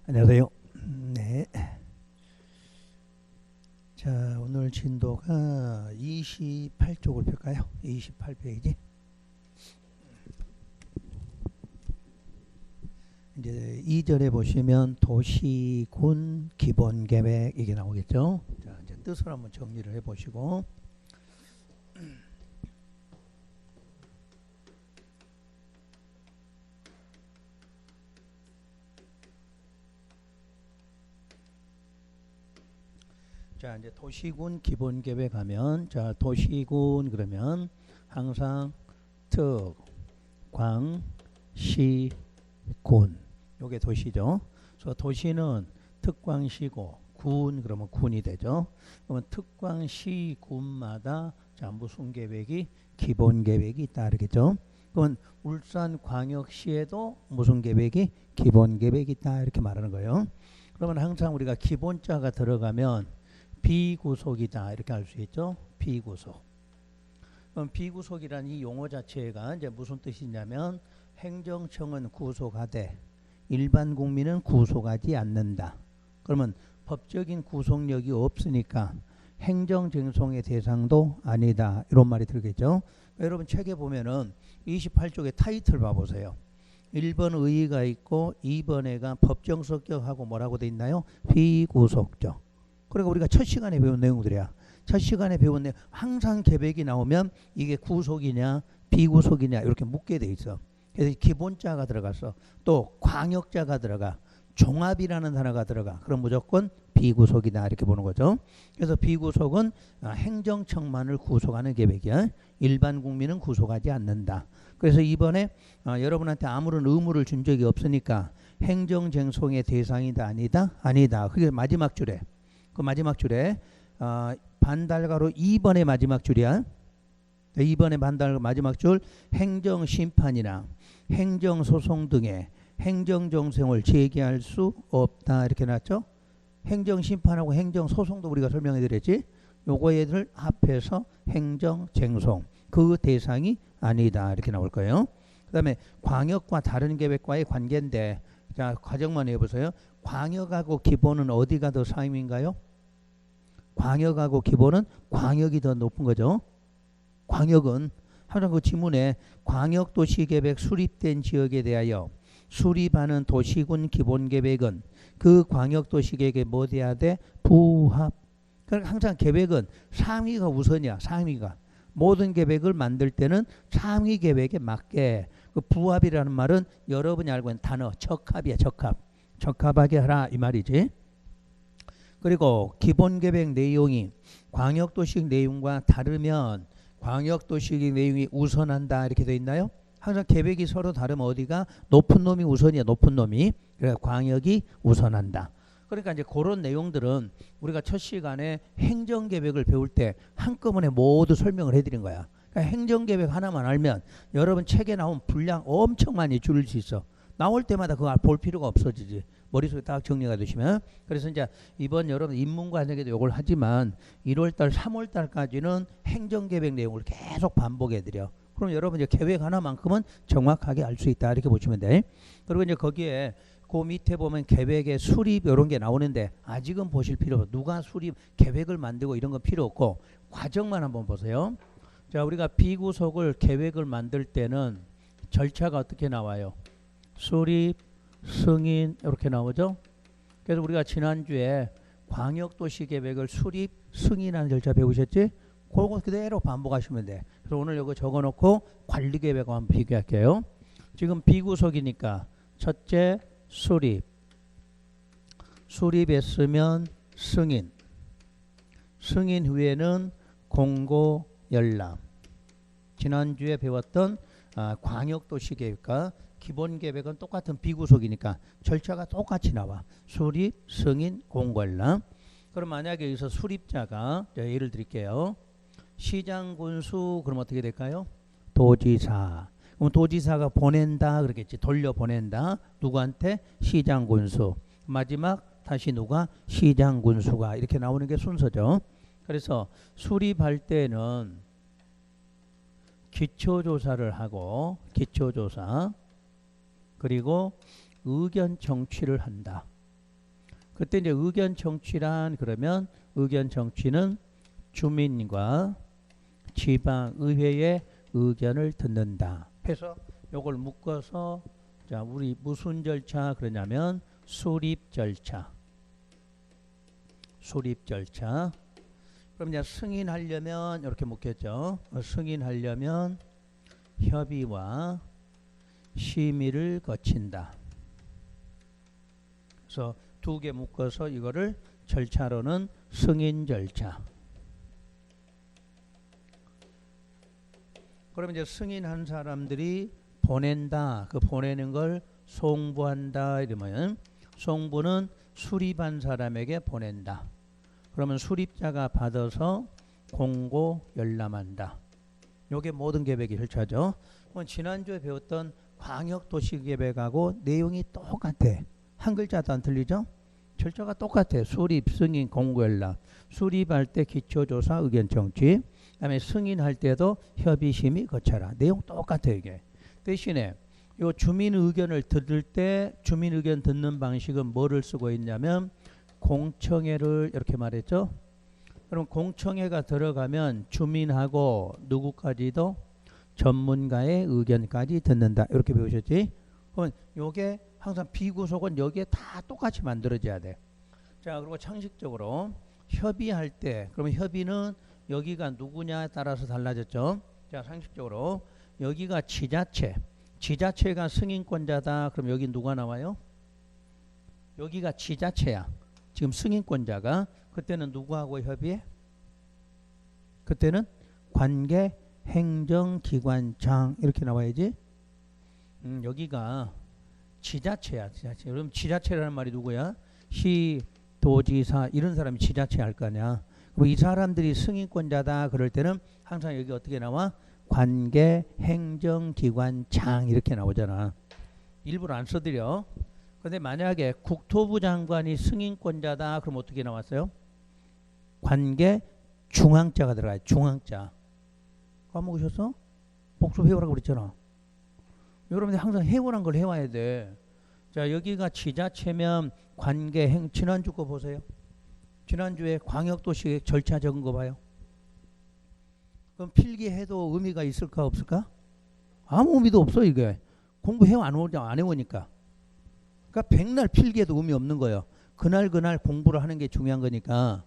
안녕하세요. 네. 자, 오늘 진도가 28쪽을 펼까요? 28페이지. 이제 2절에 보시면 도시군 기본계획 이게 나오겠죠? 자, 이제 뜻을 한번 정리를 해 보시고. 자, 이제 도시군 기본계획 하면, 자, 도시군 그러면 항상 특, 광, 시, 군. 요게 도시죠. 그래서 도시는 특광시고 군 그러면 군이 되죠. 그러면 특광시 군마다 자, 무슨 계획이 기본 계획이 있다 그러겠죠. 그러면 울산광역시에도 무슨 계획이 기본 계획이 있다 이렇게 말하는 거예요. 그러면 항상 우리가 기본자가 들어가면 비구속이다 이렇게 할 수 있죠. 비구속. 그럼 비구속이라는 이 용어 자체가 이제 무슨 뜻이냐면 행정청은 구속하되 일반 국민은 구속하지 않는다. 그러면 법적인 구속력이 없으니까 행정쟁송의 대상도 아니다. 이런 말이 들겠죠. 여러분 책에 보면은 28쪽에 타이틀 봐보세요. 1번 의의가 있고 2번에가 법정 성격하고 뭐라고 돼 있나요? 비구속적. 그러니까 우리가 첫 시간에 배운 내용들이야. 첫 시간에 배운 내용 항상 계획이 나오면 이게 구속이냐 비구속이냐 이렇게 묻게 돼 있어. 그래서 기본자가 들어갔어. 또 광역자가 들어가. 종합이라는 단어가 들어가. 그럼 무조건 비구속이다 이렇게 보는 거죠. 그래서 비구속은 행정청만을 구속하는 계획이야. 일반 국민은 구속하지 않는다. 그래서 이번에 여러분한테 아무런 의무를 준 적이 없으니까 행정쟁송의 대상이다 아니다? 아니다. 그게 마지막 줄에. 그 마지막 줄에 반달가로 2번의 마지막 줄이야. 2번의 반달 마지막 줄 행정심판이나 행정소송 등의 행정정성을 제기할 수 없다 이렇게 놨죠. 행정심판하고 행정소송도 우리가 설명해 드렸지. 요거 얘들 합해서 행정쟁송 그 대상이 아니다 이렇게 나올 거예요. 그 다음에 광역과 다른 계획과의 관계인데 자 과정만 해보세요. 광역하고 기본은 어디가 더 상임인가요? 광역하고 기본은 광역이 더 높은 거죠. 광역은 항상 그 지문에 광역도시계획 수립된 지역에 대하여 수립하는 도시군 기본계획은 그 광역도시계획에 뭐 돼야 돼? 부합. 그러니까 항상 계획은 상위가 우선이야. 상위가. 모든 계획을 만들 때는 상위 계획에 맞게 그 부합이라는 말은 여러분이 알고 있는 단어 적합이야. 적합. 적합하게 하라 이 말이지. 그리고 기본계획 내용이 광역도시 내용과 다르면 광역도시 내용이 우선한다 이렇게 돼 있나요? 항상 계획이 서로 다르면 어디가 높은 놈이 우선이야. 높은 놈이. 그래서 광역이 우선한다. 그러니까 이제 그런 내용들은 우리가 첫 시간에 행정계획을 배울 때 한꺼번에 모두 설명을 해드린 거야. 그러니까 행정계획 하나만 알면 여러분 책에 나온 분량 엄청 많이 줄일 수 있어. 나올 때마다 그거 볼 필요가 없어지지. 머릿속에 딱 정리가 되시면. 그래서 이제 이번 여러분 인문과정에도 이걸 하지만 1월달 3월달까지는 행정계획 내용을 계속 반복해드려. 그럼 여러분 이제 계획 하나만큼은 정확하게 알 수 있다 이렇게 보시면 돼. 그리고 이제 거기에 그 밑에 보면 계획의 수립 이런 게 나오는데 아직은 보실 필요 없어. 누가 수립 계획을 만들고 이런 건 필요 없고 과정만 한번 보세요. 자 우리가 비구속을 계획을 만들 때는 절차가 어떻게 나와요? 수립, 승인 이렇게 나오죠. 그래서 우리가 지난주에 광역도시계획을 수립, 승인하는 절차 배우셨지? 그거 그대로 반복하시면 돼. 그래서 오늘 이거 적어놓고 관리계획과 한번 비교할게요. 지금 비구속이니까 첫째 수립, 수립했으면 승인, 승인 후에는 공고 열람. 지난주에 배웠던 광역도시계획과 기본계획은 똑같은 비구속이니까 절차가 똑같이 나와. 수립, 승인, 공고열람. 그럼 만약에 여기서 수립자가 예를 드릴게요. 시장군수 그럼 어떻게 될까요? 도지사. 그럼 도지사가 보낸다 그러겠지. 돌려보낸다. 누구한테? 시장군수. 마지막 다시 누가? 시장군수가. 이렇게 나오는 게 순서죠. 그래서 수립할 때는 기초조사를 하고 기초조사 그리고 의견 청취를 한다. 그때 이제 의견 청취란 그러면 의견 청취는 주민과 지방의회의 의견을 듣는다 해서 요걸 묶어서 자 우리 무슨 절차 그러냐면 수립 절차. 수립 절차. 그럼 이제 승인하려면 이렇게 묶였죠. 승인하려면 협의와 심의를 거친다. 그래서 두 개 묶어서 이거를 절차로는 승인 절차. 그러면 이제 승인한 사람들이 보낸다. 그 보내는 걸 송부한다. 이러면 송부는 수립한 사람에게 보낸다. 그러면 수립자가 받아서 공고 열람한다. 요게 모든 계획의 절차죠. 지난주에 배웠던 광역도시계획하고 내용이 똑같아. 한 글자도 안 틀리죠? 절차가 똑같아. 수립, 승인, 공고 열람. 수립할 때 기초조사, 의견 청취. 그다음에 승인할 때도 협의, 심의 거쳐라. 내용 똑같아 이게. 대신에 요 주민 의견을 들을 때 주민 의견 듣는 방식은 뭐를 쓰고 있냐면 공청회를 이렇게 말했죠. 그럼 공청회가 들어가면 주민하고 누구까지도 전문가의 의견까지 듣는다. 이렇게 배우셨지? 그러면 요게 항상 비구속은 여기에 다 똑같이 만들어져야 돼. 자, 그리고 상식적으로 협의할 때 그러면 협의는 여기가 누구냐에 따라서 달라졌죠. 자, 상식적으로 여기가 지자체. 지자체가 승인권자다. 그럼 여기 누가 나와요? 여기가 지자체야. 지금 승인권자가. 그때는 누구하고 협의해? 그때는 관계 행정기관장 이렇게 나와야지. 여기가 지자체야. 지자체. 그럼 지자체라는 말이 누구야? 시, 도지사 이런 사람이 지자체 할 거냐. 이 사람들이 승인권자다 그럴 때는 항상 여기 어떻게 나와? 관계 행정기관장 이렇게 나오잖아. 일부러 안 써드려. 근데 만약에 국토부 장관이 승인권자다 그럼 어떻게 나왔어요? 관계 중앙자가 들어가요. 중앙자. 까먹으셨어? 복수 해오라고 그랬잖아. 여러분들 항상 해오란 걸 해와야 돼. 자, 여기가 지자체면 관계 행 지난주 거 보세요. 지난주에 광역도시 절차 적은 거 봐요. 그럼 필기해도 의미가 있을까 없을까? 아무 의미도 없어 이게. 공부해 안 해오니까. 그러니까 백날 필기해도 의미 없는 거예요. 그날 공부를 하는 게 중요한 거니까.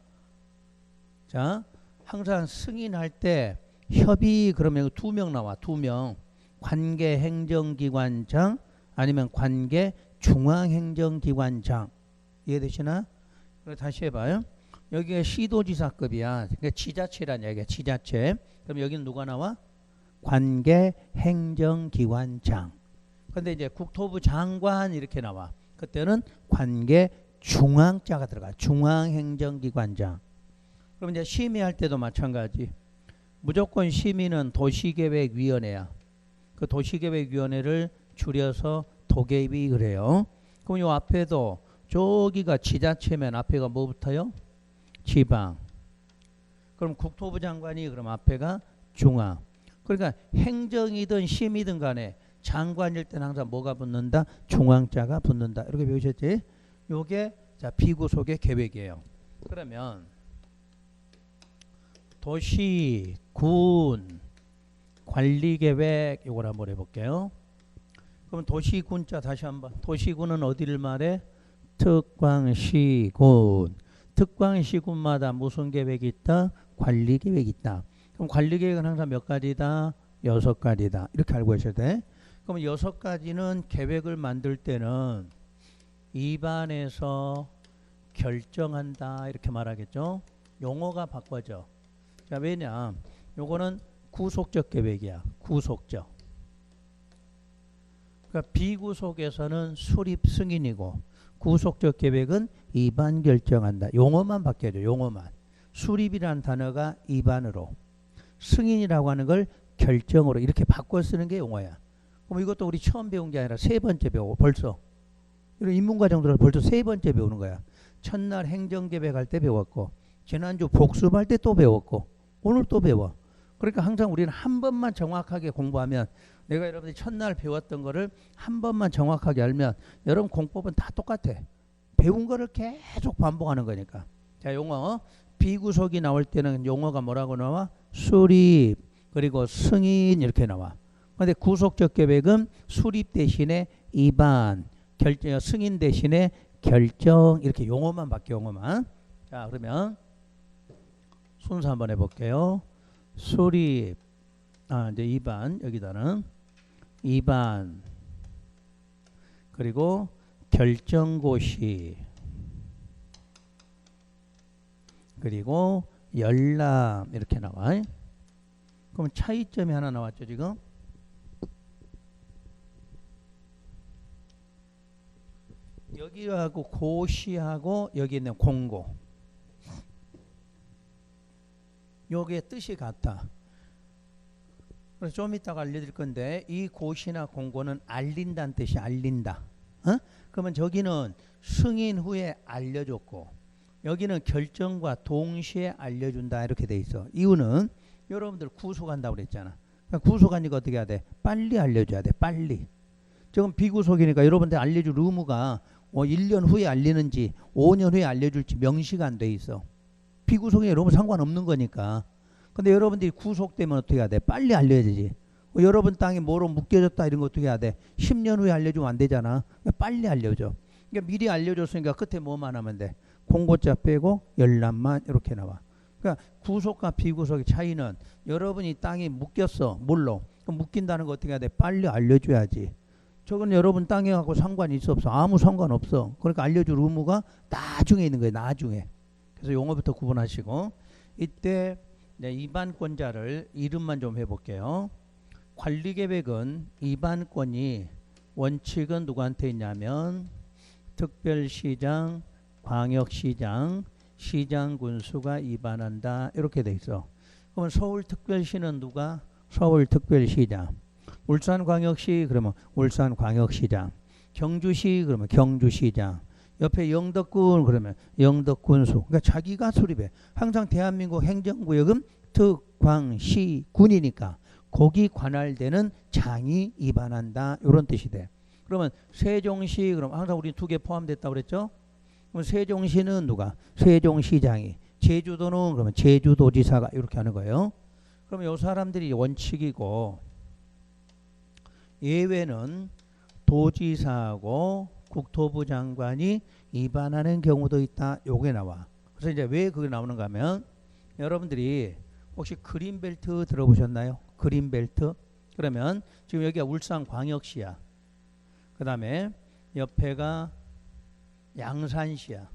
자, 항상 승인할 때 협의 그러면 2명 나와. 2명. 관계 행정기관장 아니면 관계 중앙행정기관장. 이해되시나? 다시 해봐요. 여기가 시도지사급이야. 그러니까 지자체란 얘기야. 지자체. 그럼 여기는 누가 나와? 관계 행정기관장. 근데 이제 국토부 장관 이렇게 나와. 그때는 관계 중앙자가 들어가. 중앙행정기관장. 그럼 이제 심의할 때도 마찬가지. 무조건 심의는 도시계획위원회야. 그 도시계획위원회를 줄여서 도계위 그래요. 그럼 요 앞에도 저기가 지자체면 앞에가 뭐 붙어요? 지방. 그럼 국토부 장관이 그럼 앞에가 중앙. 그러니까 행정이든 심의든 간에 장관일 때는 항상 뭐가 붙는다? 중앙자가 붙는다. 이렇게 배우셨지? 요게 자 비구속의 계획이에요. 그러면 도시, 군, 관리계획 요걸 한번 해볼게요. 그럼 도시군자 다시 한번. 도시군은 어디를 말해? 특광시군. 특광시군마다 무슨 계획이 있다? 관리계획이 있다. 그럼 관리계획은 항상 몇 가지다? 6가지다. 이렇게 알고 계셔야 돼. 그럼 6가지는 계획을 만들 때는 입안에서 결정한다. 이렇게 말하겠죠. 용어가 바꿔져. 자, 왜냐? 요거는 구속적 계획이야. 구속적. 그러니까 비구속에서는 수립 승인이고 구속적 계획은 입안 결정한다. 용어만 바뀌어져. 용어만. 수립이라는 단어가 입안으로, 승인이라고 하는 걸 결정으로 이렇게 바꿔 쓰는 게 용어야. 그럼 이것도 우리 처음 배운 게 아니라 3번째 배워. 벌써. 이런 인문과정 들어서 벌써 3번째 배우는 거야. 첫날 행정계획할 때 배웠고 지난주 복습할 때 또 배웠고 오늘 또 배워. 그러니까 항상 우리는 한 번만 정확하게 공부하면, 내가 여러분들이 첫날 배웠던 거를 한 번만 정확하게 알면 여러분 공법은 다 똑같아. 배운 거를 계속 반복하는 거니까. 자, 용어 비구속이 나올 때는 용어가 뭐라고 나와? 수립 그리고 승인 이렇게 나와. 근데 구속적 계획은 수립 대신에 입안, 승인 대신에 결정 이렇게 용어만 바뀌어 용어만. 자, 그러면 순서 한번 해볼게요. 수립, 이제 입안 여기다는 입안 그리고 결정고시 그리고 열람 이렇게 나와. 그럼 차이점이 하나 나왔죠 지금. 여기하고 고시하고 여기 있는 공고 요게 뜻이 같아. 그래서 좀 이따가 알려드릴 건데 이 고시나 공고는 알린다는 뜻이 알린다. 그러면 저기는 승인 후에 알려줬고 여기는 결정과 동시에 알려준다 이렇게 돼 있어. 이유는 여러분들 구속한다고 그랬잖아. 그러니까 구속하니까 어떻게 해야 돼? 빨리 알려줘야 돼. 빨리. 지금 비구속이니까 여러분들 알려줄 의무가 1년 후에 알리는지 5년 후에 알려줄지 명시가 안 돼 있어. 비구속에 여러분 상관없는 거니까. 근데 여러분들이 구속되면 어떻게 해야 돼? 빨리 알려야 되지. 여러분 땅이 뭐로 묶여졌다 이런 거 어떻게 해야 돼? 10년 후에 알려주면 안 되잖아. 그러니까 빨리 알려줘. 그러니까 미리 알려줬으니까 끝에 뭐만 하면 돼? 공고자 빼고 열람만 이렇게 나와. 그러니까 구속과 비구속의 차이는 여러분이 땅이 묶였어. 뭘로? 그럼 묶인다는 거 어떻게 해야 돼? 빨리 알려줘야지. 저건 여러분 땅에 갖고 상관이 있어 없어? 아무 상관없어. 그러니까 알려줄 의무가 나중에 있는 거예요. 나중에. 그래서 용어부터 구분하시고 이때 입안권자를 이름만 좀 해볼게요. 관리계획은 입안권이 원칙은 누구한테 있냐면 특별시장, 광역시장, 시장군수가 입안한다 이렇게 돼 있어. 그러면 서울특별시는 누가? 서울특별시장. 울산광역시 그러면 울산광역시장. 경주시 그러면 경주시장. 옆에 영덕군 그러면 영덕군수. 그러니까 자기가 수립해. 항상 대한민국 행정구역은 특, 광, 시, 군이니까 거기 관할되는 장이 입안한다 이런 뜻이 돼. 그러면 세종시 그럼 항상 우리 두 개 포함됐다고 그랬죠? 그럼 세종시는 누가? 세종시장이. 제주도는 그러면 제주도지사가 이렇게 하는 거예요. 그러면 이 사람들이 원칙이고 예외는 도지사하고 국토부 장관이 입안하는 경우도 있다. 요게 나와. 그래서 이제 왜 그게 나오는가 하면 여러분들이 혹시 그린벨트 들어보셨나요? 그린벨트? 그러면 지금 여기가 울산광역시야. 그 다음에 옆에가 양산시야.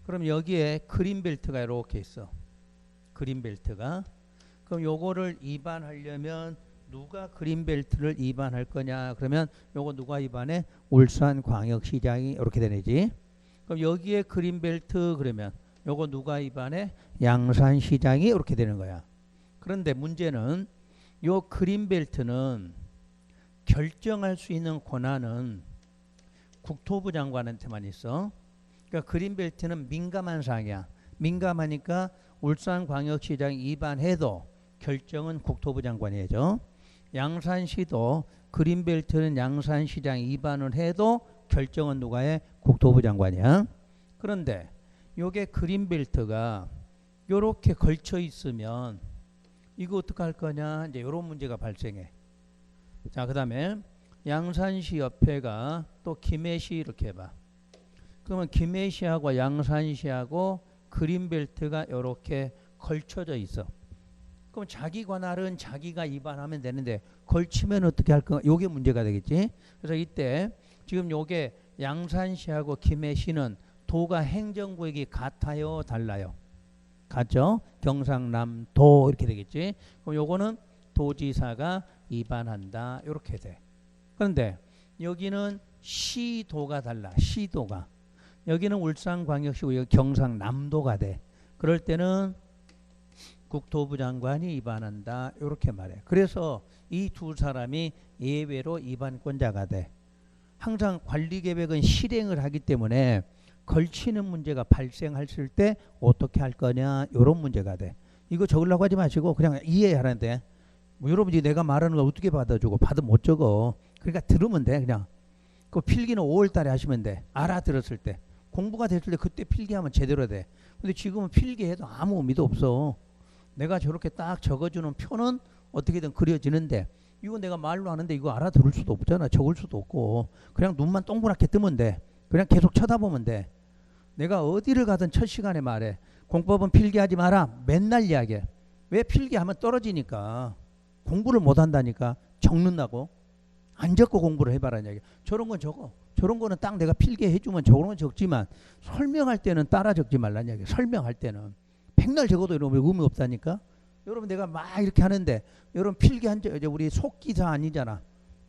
그럼 여기에 그린벨트가 이렇게 있어. 그린벨트가. 그럼 요거를 입안하려면 누가 그린벨트를 입안할 거냐? 그러면 요거 누가 입안해? 울산광역시장이 이렇게 되네지. 그럼 여기에 그린벨트 그러면 요거 누가 입안해? 양산시장이 이렇게 되는 거야. 그런데 문제는 요 그린벨트는 결정할 수 있는 권한은 국토부 장관한테만 있어. 그러니까 그린벨트는 민감한 사항이야. 민감하니까 울산광역시장이 입안해도 결정은 국토부 장관이 해줘. 양산시도 그린벨트는 양산시장이 입안을 해도 결정은 누가 해? 국토부 장관이야. 그런데 요게 그린벨트가 요렇게 걸쳐 있으면 이거 어떻게 할 거냐? 이제 요런 문제가 발생해. 자, 그 다음에 양산시 옆에가 또 김해시 이렇게 해봐. 그러면 김해시하고 양산시하고 그린벨트가 요렇게 걸쳐져 있어. 그럼 자기 관할은 자기가 입안하면 되는데 걸치면 어떻게 할 건가? 요게 문제가 되겠지. 그래서 이때 지금 요게 양산시하고 김해시는 도가 행정구역이 같아요, 달라요? 같죠? 경상남도 이렇게 되겠지. 그럼 요거는 도지사가 입안한다 이렇게 돼. 그런데 여기는 시도가 달라. 시도가. 여기는 울산광역시고 여기 경상남도가 돼. 그럴 때는 국토부 장관이 입안한다 이렇게 말해. 그래서 이 두 사람이 예외로 입안권자가 돼. 항상 관리계획은 실행을 하기 때문에 걸치는 문제가 발생했을 때 어떻게 할 거냐 이런 문제가 돼. 이거 적으려고 하지 마시고 그냥 이해하라는데 뭐 여러분이 내가 말하는 거 어떻게 받아주고 받으면 못 적어. 그러니까 들으면 돼. 그냥 그 필기는 5월 달에 하시면 돼. 알아들었을 때. 공부가 됐을 때 그때 필기하면 제대로 돼. 근데 지금은 필기해도 아무 의미도 없어. 내가 저렇게 딱 적어주는 표는 어떻게든 그려지는데 이거 내가 말로 하는데 이거 알아들을 수도 없잖아. 적을 수도 없고 그냥 눈만 동그랗게 뜨면 돼. 그냥 계속 쳐다보면 돼. 내가 어디를 가든 첫 시간에 말해. 공법은 필기하지 마라. 맨날 이야기해. 왜 필기하면 떨어지니까. 공부를 못한다니까. 적는다고. 안 적고 공부를 해봐라는 이야기. 저런 건 적어. 저런 거는 딱 내가 필기해주면 저런 건 적지만 설명할 때는 따라 적지 말라는 이야기. 설명할 때는. 백날 적어도 이러면 의미 없다니까. 여러분 내가 막 이렇게 하는데 여러분 필기한 적 이제 우리 속기사 아니잖아.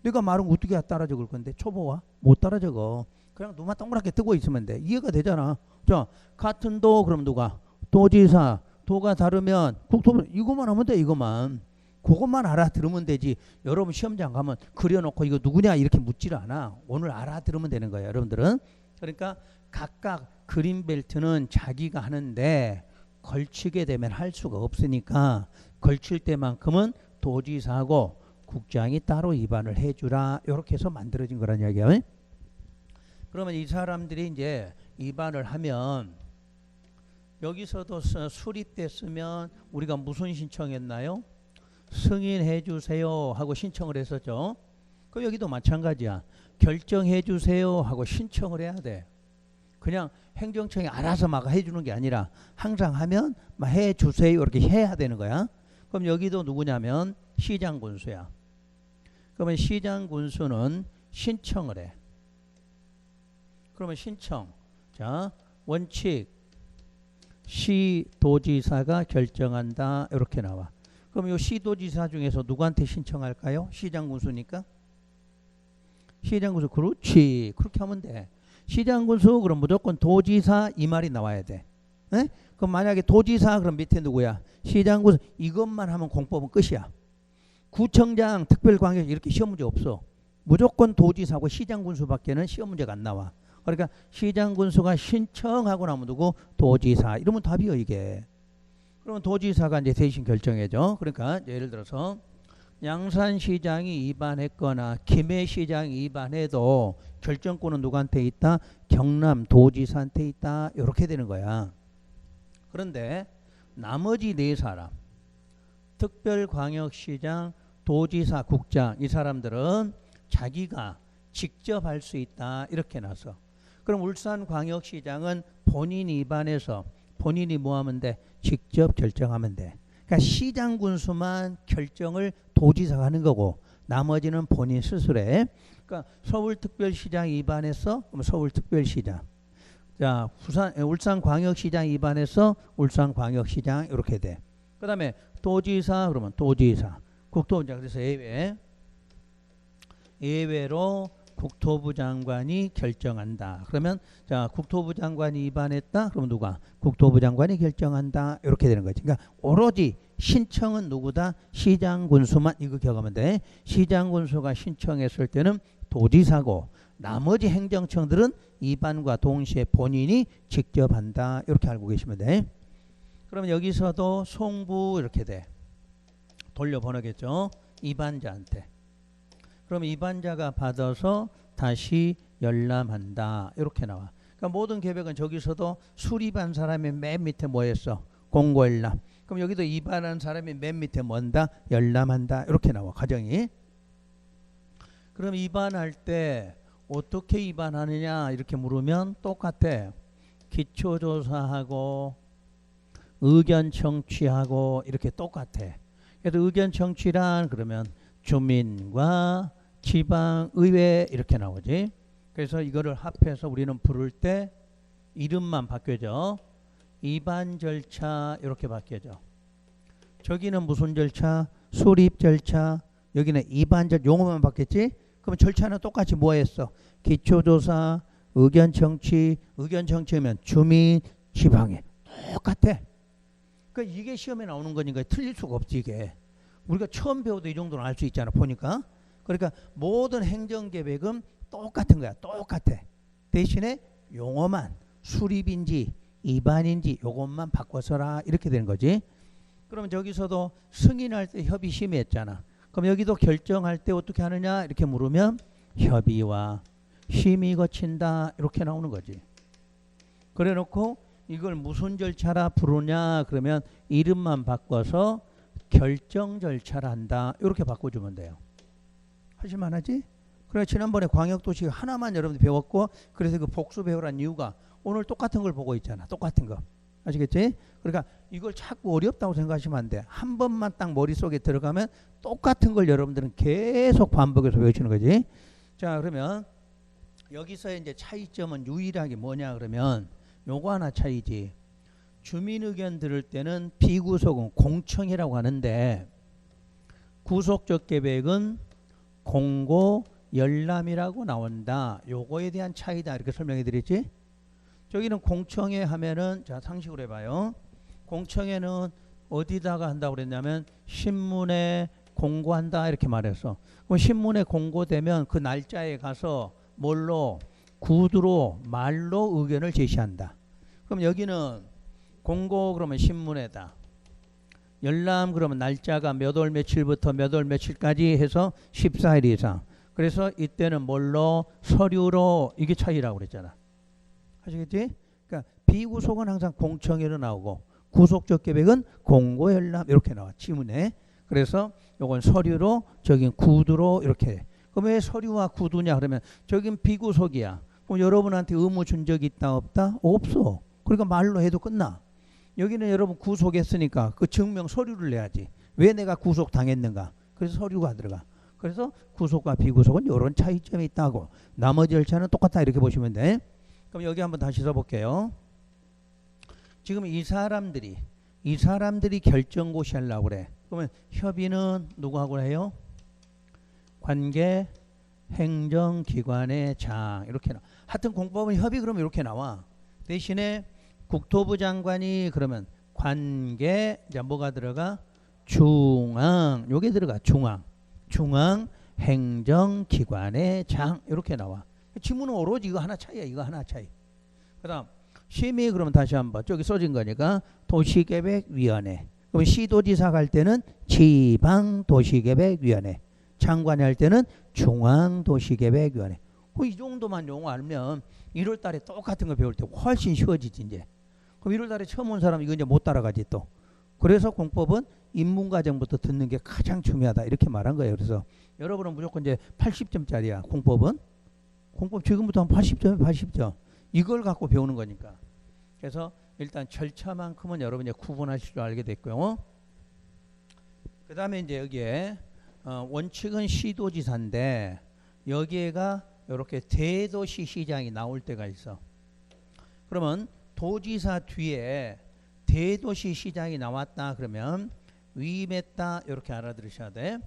내가 말은 어떻게 따라 적을 건데 초보와 못 따라 적어. 그냥 눈만 동그랗게 뜨고 있으면 돼. 이해가 되잖아. 자, 같은 도 그럼 누가? 도지사. 도가 다르면 국토부 이것만 하면 돼. 이것만. 그것만 알아들으면 되지. 여러분 시험장 가면 그려놓고 이거 누구냐 이렇게 묻지를 않아. 오늘 알아들으면 되는 거예요. 여러분들은. 그러니까 각각 그린 벨트는 자기가 하는데 걸치게 되면 할 수가 없으니까 걸칠 때만큼은 도지사하고 국장이 따로 입안을 해주라. 이렇게 해서 만들어진 거란 이야기야. 그러면 이 사람들이 이제 입안을 하면 여기서도 수립됐으면 우리가 무슨 신청했나요? 승인해 주세요 하고 신청을 했었죠. 그럼 여기도 마찬가지야. 결정해 주세요 하고 신청을 해야 돼. 그냥 행정청이 알아서 막 해주는 게 아니라 항상 하면 막 해주세요 이렇게 해야 되는 거야. 그럼 여기도 누구냐면 시장군수야. 그러면 시장군수는 신청을 해. 그러면 신청. 자, 원칙 시도지사가 결정한다 이렇게 나와. 그럼 이 시도지사 중에서 누구한테 신청할까요? 시장군수니까. 시장군수. 그렇지. 그렇게 하면 돼. 시장군수 그럼 무조건 도지사 이 말이 나와야 돼. 에? 그럼 만약에 도지사 그럼 밑에 누구야? 시장군수. 이것만 하면 공법은 끝이야. 구청장 특별광역 이렇게 시험 문제 없어. 무조건 도지사하고 시장군수밖에는 시험 문제가 안 나와. 그러니까 시장군수가 신청하고 나면 누구? 도지사. 이러면 답이요 이게. 그러면 도지사가 이제 대신 결정해줘. 그러니까 예를 들어서 양산시장이 입안했거나 김해시장이 입안해도 결정권은 누구한테 있다? 경남도지사한테 있다. 이렇게 되는 거야. 그런데 나머지 네 사람 특별광역시장, 도지사, 국장 이 사람들은 자기가 직접 할 수 있다. 이렇게 나서. 그럼 울산광역시장은 본인이 입안해서 본인이 뭐 하면 돼? 직접 결정하면 돼. 그러니까 시장군수만 결정을 도지사가 하는 거고 나머지는 본인 스스로 해. 그러니까 서울특별시장 입안해서 그럼 서울특별시장. 자, 울산광역시장 입안해서 울산광역시장 이렇게 돼. 그 다음에 도지사 그러면 도지사. 국토부장 그래서 예외로 국토부 장관이 결정한다. 그러면 자 국토부 장관이 입안했다. 그러면 누가? 국토부 장관이 결정한다. 이렇게 되는 거지. 그러니까 오로지 신청은 누구다? 시장군수만. 이거 기억하면 돼. 시장군수가 신청했을 때는 도지사고 나머지 행정청들은 입안과 동시에 본인이 직접 한다. 이렇게 알고 계시면 돼. 그러면 여기서도 송부 이렇게 돼. 돌려보내겠죠. 입안자한테. 그럼 입안자가 받아서 다시 열람한다. 이렇게 나와. 그러니까 모든 계획은 저기서도 수립한 사람이 맨 밑에 뭐 했어? 공고열람. 그럼 여기도 입안한 사람이 맨 밑에 뭔다? 열람한다. 이렇게 나와. 과정이. 그럼 입안할 때 어떻게 입안하느냐 이렇게 물으면 똑같아. 기초조사하고 의견 청취하고 이렇게 똑같아. 그래서 의견 청취란 그러면 주민과 지방의회 이렇게 나오지. 그래서 이거를 합해서 우리는 부를 때 이름만 바뀌어져. 입안 절차 이렇게 바뀌어져. 저기는 무슨 절차? 수립 절차. 여기는 입안 절차. 용어만 바뀌었지. 그럼 절차는 똑같이 뭐 했어? 기초조사, 의견 청취. 의견 청취하면 주민, 지방에 똑같아. 그러니까 이게 시험에 나오는 거니까 틀릴 수가 없지 이게. 우리가 처음 배워도 이 정도는 알 수 있잖아 보니까. 그러니까 모든 행정계획은 똑같은 거야. 똑같아. 대신에 용어만 수립인지 입안인지 요것만 바꿔서라 이렇게 되는 거지. 그러면 저기서도 승인할 때 협의 심의했잖아. 그럼 여기도 결정할 때 어떻게 하느냐 이렇게 물으면 협의와 심의 거친다 이렇게 나오는 거지. 그래 놓고 이걸 무슨 절차라 부르냐 그러면 이름만 바꿔서 결정 절차를 한다 이렇게 바꿔주면 돼요. 하실만하지? 그래 지난번에 광역도시 하나만 여러분들 배웠고 그래서 그 복수 배우란 이유가 오늘 똑같은 걸 보고 있잖아. 똑같은 거. 아시겠지? 그러니까 이걸 자꾸 어렵다고 생각하시면 안 돼. 한 번만 딱 머릿속에 들어가면 똑같은 걸 여러분들은 계속 반복해서 외우시는 거지. 자 그러면 여기서 이제 차이점은 유일하게 뭐냐 그러면 요거 하나 차이지. 주민 의견 들을 때는 비구속은 공청이라고 하는데 구속적 계획은 공고 열람이라고 나온다. 요거에 대한 차이다. 이렇게 설명해 드렸지. 저기는 공청회 하면은 자 상식으로 해봐요. 공청회는 어디다가 한다고 그랬냐면 신문에 공고한다 이렇게 말했어. 그럼 신문에 공고되면 그 날짜에 가서 뭘로 구두로 말로 의견을 제시한다. 그럼 여기는 공고 그러면 신문에다. 열람 그러면 날짜가 몇 월 며칠부터 몇 월 며칠까지 해서 14일 이상. 그래서 이때는 뭘로 서류로 이게 차이라고 그랬잖아. 아시겠지? 그러니까 비구속은 항상 공청회로 나오고 구속적 계획은 공고 열람 이렇게 나와 지문에. 그래서 요건 서류로 저긴 구두로 이렇게 해. 그럼 왜 서류와 구두냐 그러면 저긴 비구속이야. 그럼 여러분한테 의무 준 적이 있다 없다? 없어. 그러니까 말로 해도 끝나. 여기는 여러분 구속했으니까 그 증명 서류를 내야지. 왜 내가 구속 당했는가? 그래서 서류가 들어가. 그래서 구속과 비구속은 이런 차이점이 있다고. 나머지 절차는 똑같다 이렇게 보시면 돼. 그럼 여기 한번 다시 써볼게요. 지금 이 사람들이 결정고시 하려고 그래. 그러면 협의는 누구하고 해요? 관계 행정기관의 장 이렇게 나와. 하여튼 공법은 협의 그러면 이렇게 나와. 대신에 국토부 장관이 그러면 관계 이제 뭐가 들어가? 중앙 요게 들어가. 중앙 행정기관의 장 이렇게 나와. 지문은 오로지 이거 하나 차이야. 이거 하나 차이. 그 다음 심의 그러면 다시 한번 저기 써진 거니까 도시계획위원회. 그럼 시도지사 갈 때는 지방도시계획위원회. 장관이 할 때는 중앙도시계획위원회. 이 정도만 용어 알면 1월 달에 똑같은 거 배울 때 훨씬 쉬워지지 이제. 그럼 1월 달에 처음 온 사람 이거 이제 못 따라가지 또. 그래서 공법은 입문과정부터 듣는 게 가장 중요하다 이렇게 말한 거예요. 그래서 여러분은 무조건 이제 80점짜리야. 공법 지금부터 한 80점에 80점. 이걸 갖고 배우는 거니까. 그래서 일단 절차만큼은 여러분이 구분하실 줄 알게 됐고요. 그 다음에 이제 여기에 원칙은 시도지사인데 여기에가 이렇게 대도시 시장이 나올 때가 있어. 그러면 도지사 뒤에 대도시 시장이 나왔다 그러면 위임했다 이렇게 알아들으셔야 돼.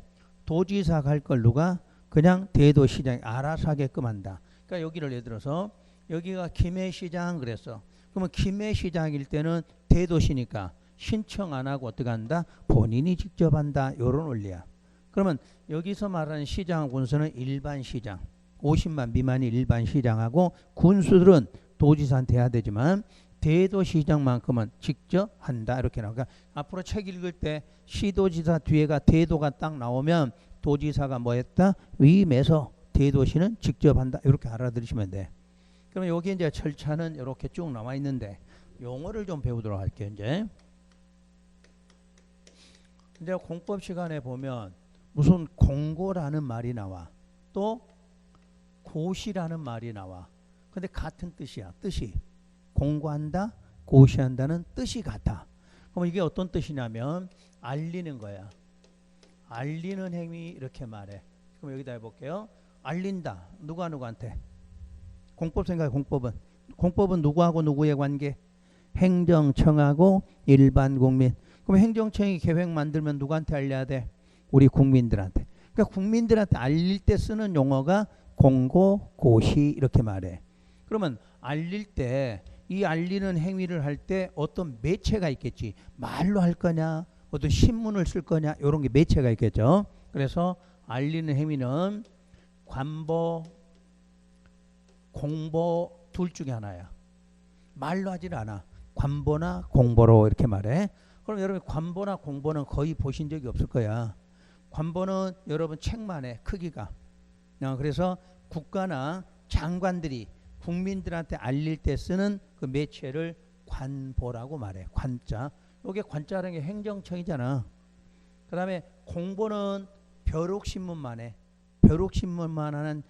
도지사 갈 걸 누가 그냥 대도시장이 알아서 하게끔 한다. 그러니까 여기를 예를 들어서 여기가 김해시장 그랬어. 그러면 김해시장일 때는 대도시니까 신청 안 하고 어떻게 한다? 본인이 직접 한다. 이런 원리야. 그러면 여기서 말하는 시장 군수는 일반 시장. 50만 미만이 일반 시장하고 군수들은 도지사한테 해야 되지만 대도시장만큼은 직접 한다. 이렇게 나오니까 앞으로 책 읽을 때 시도지사 뒤에가 대도가 딱 나오면 도지사가 뭐 했다? 위임해서 대도시는 직접 한다. 이렇게 알아들으시면 돼. 그러면 여기 이제 절차는 이렇게 쭉 나와 있는데 용어를 좀 배우도록 할게요. 이제 공법 시간에 보면 무슨 공고라는 말이 나와. 또 고시라는 말이 나와. 근데 같은 뜻이야. 뜻이 공고한다, 고시한다는 뜻이 같아. 그럼 이게 어떤 뜻이냐면 알리는 거야. 알리는 행위 이렇게 말해. 그럼 여기다 해볼게요. 알린다. 누구한테? 공법 생각해. 공법은 누구하고 누구의 관계? 행정청하고 일반 국민. 그럼 행정청이 계획 만들면 누구한테 알려야 돼? 우리 국민들한테. 그러니까 국민들한테 알릴 때 쓰는 용어가 공고, 고시 이렇게 말해. 그러면 알릴 때 이 알리는 행위를 할 때 어떤 매체가 있겠지. 말로 할 거냐, 어떤 신문을 쓸 거냐, 이런 게 매체가 있겠죠. 그래서 알리는 행위는 관보, 공보 둘 중에 하나야. 말로 하질 않아. 관보나 공보로 이렇게 말해. 그럼 여러분 관보나 공보는 거의 보신 적이 없을 거야. 관보는 여러분 책만 해. 크기가. 그래서 국가나 장관들이 국민들한테 알릴 때 쓰는 그 매체를 관보라고 말해. 관자. 요게 관자라는 게 행정청이잖아. 그 다음에 공보는 벼룩신문만 해. 벼룩신문만 하는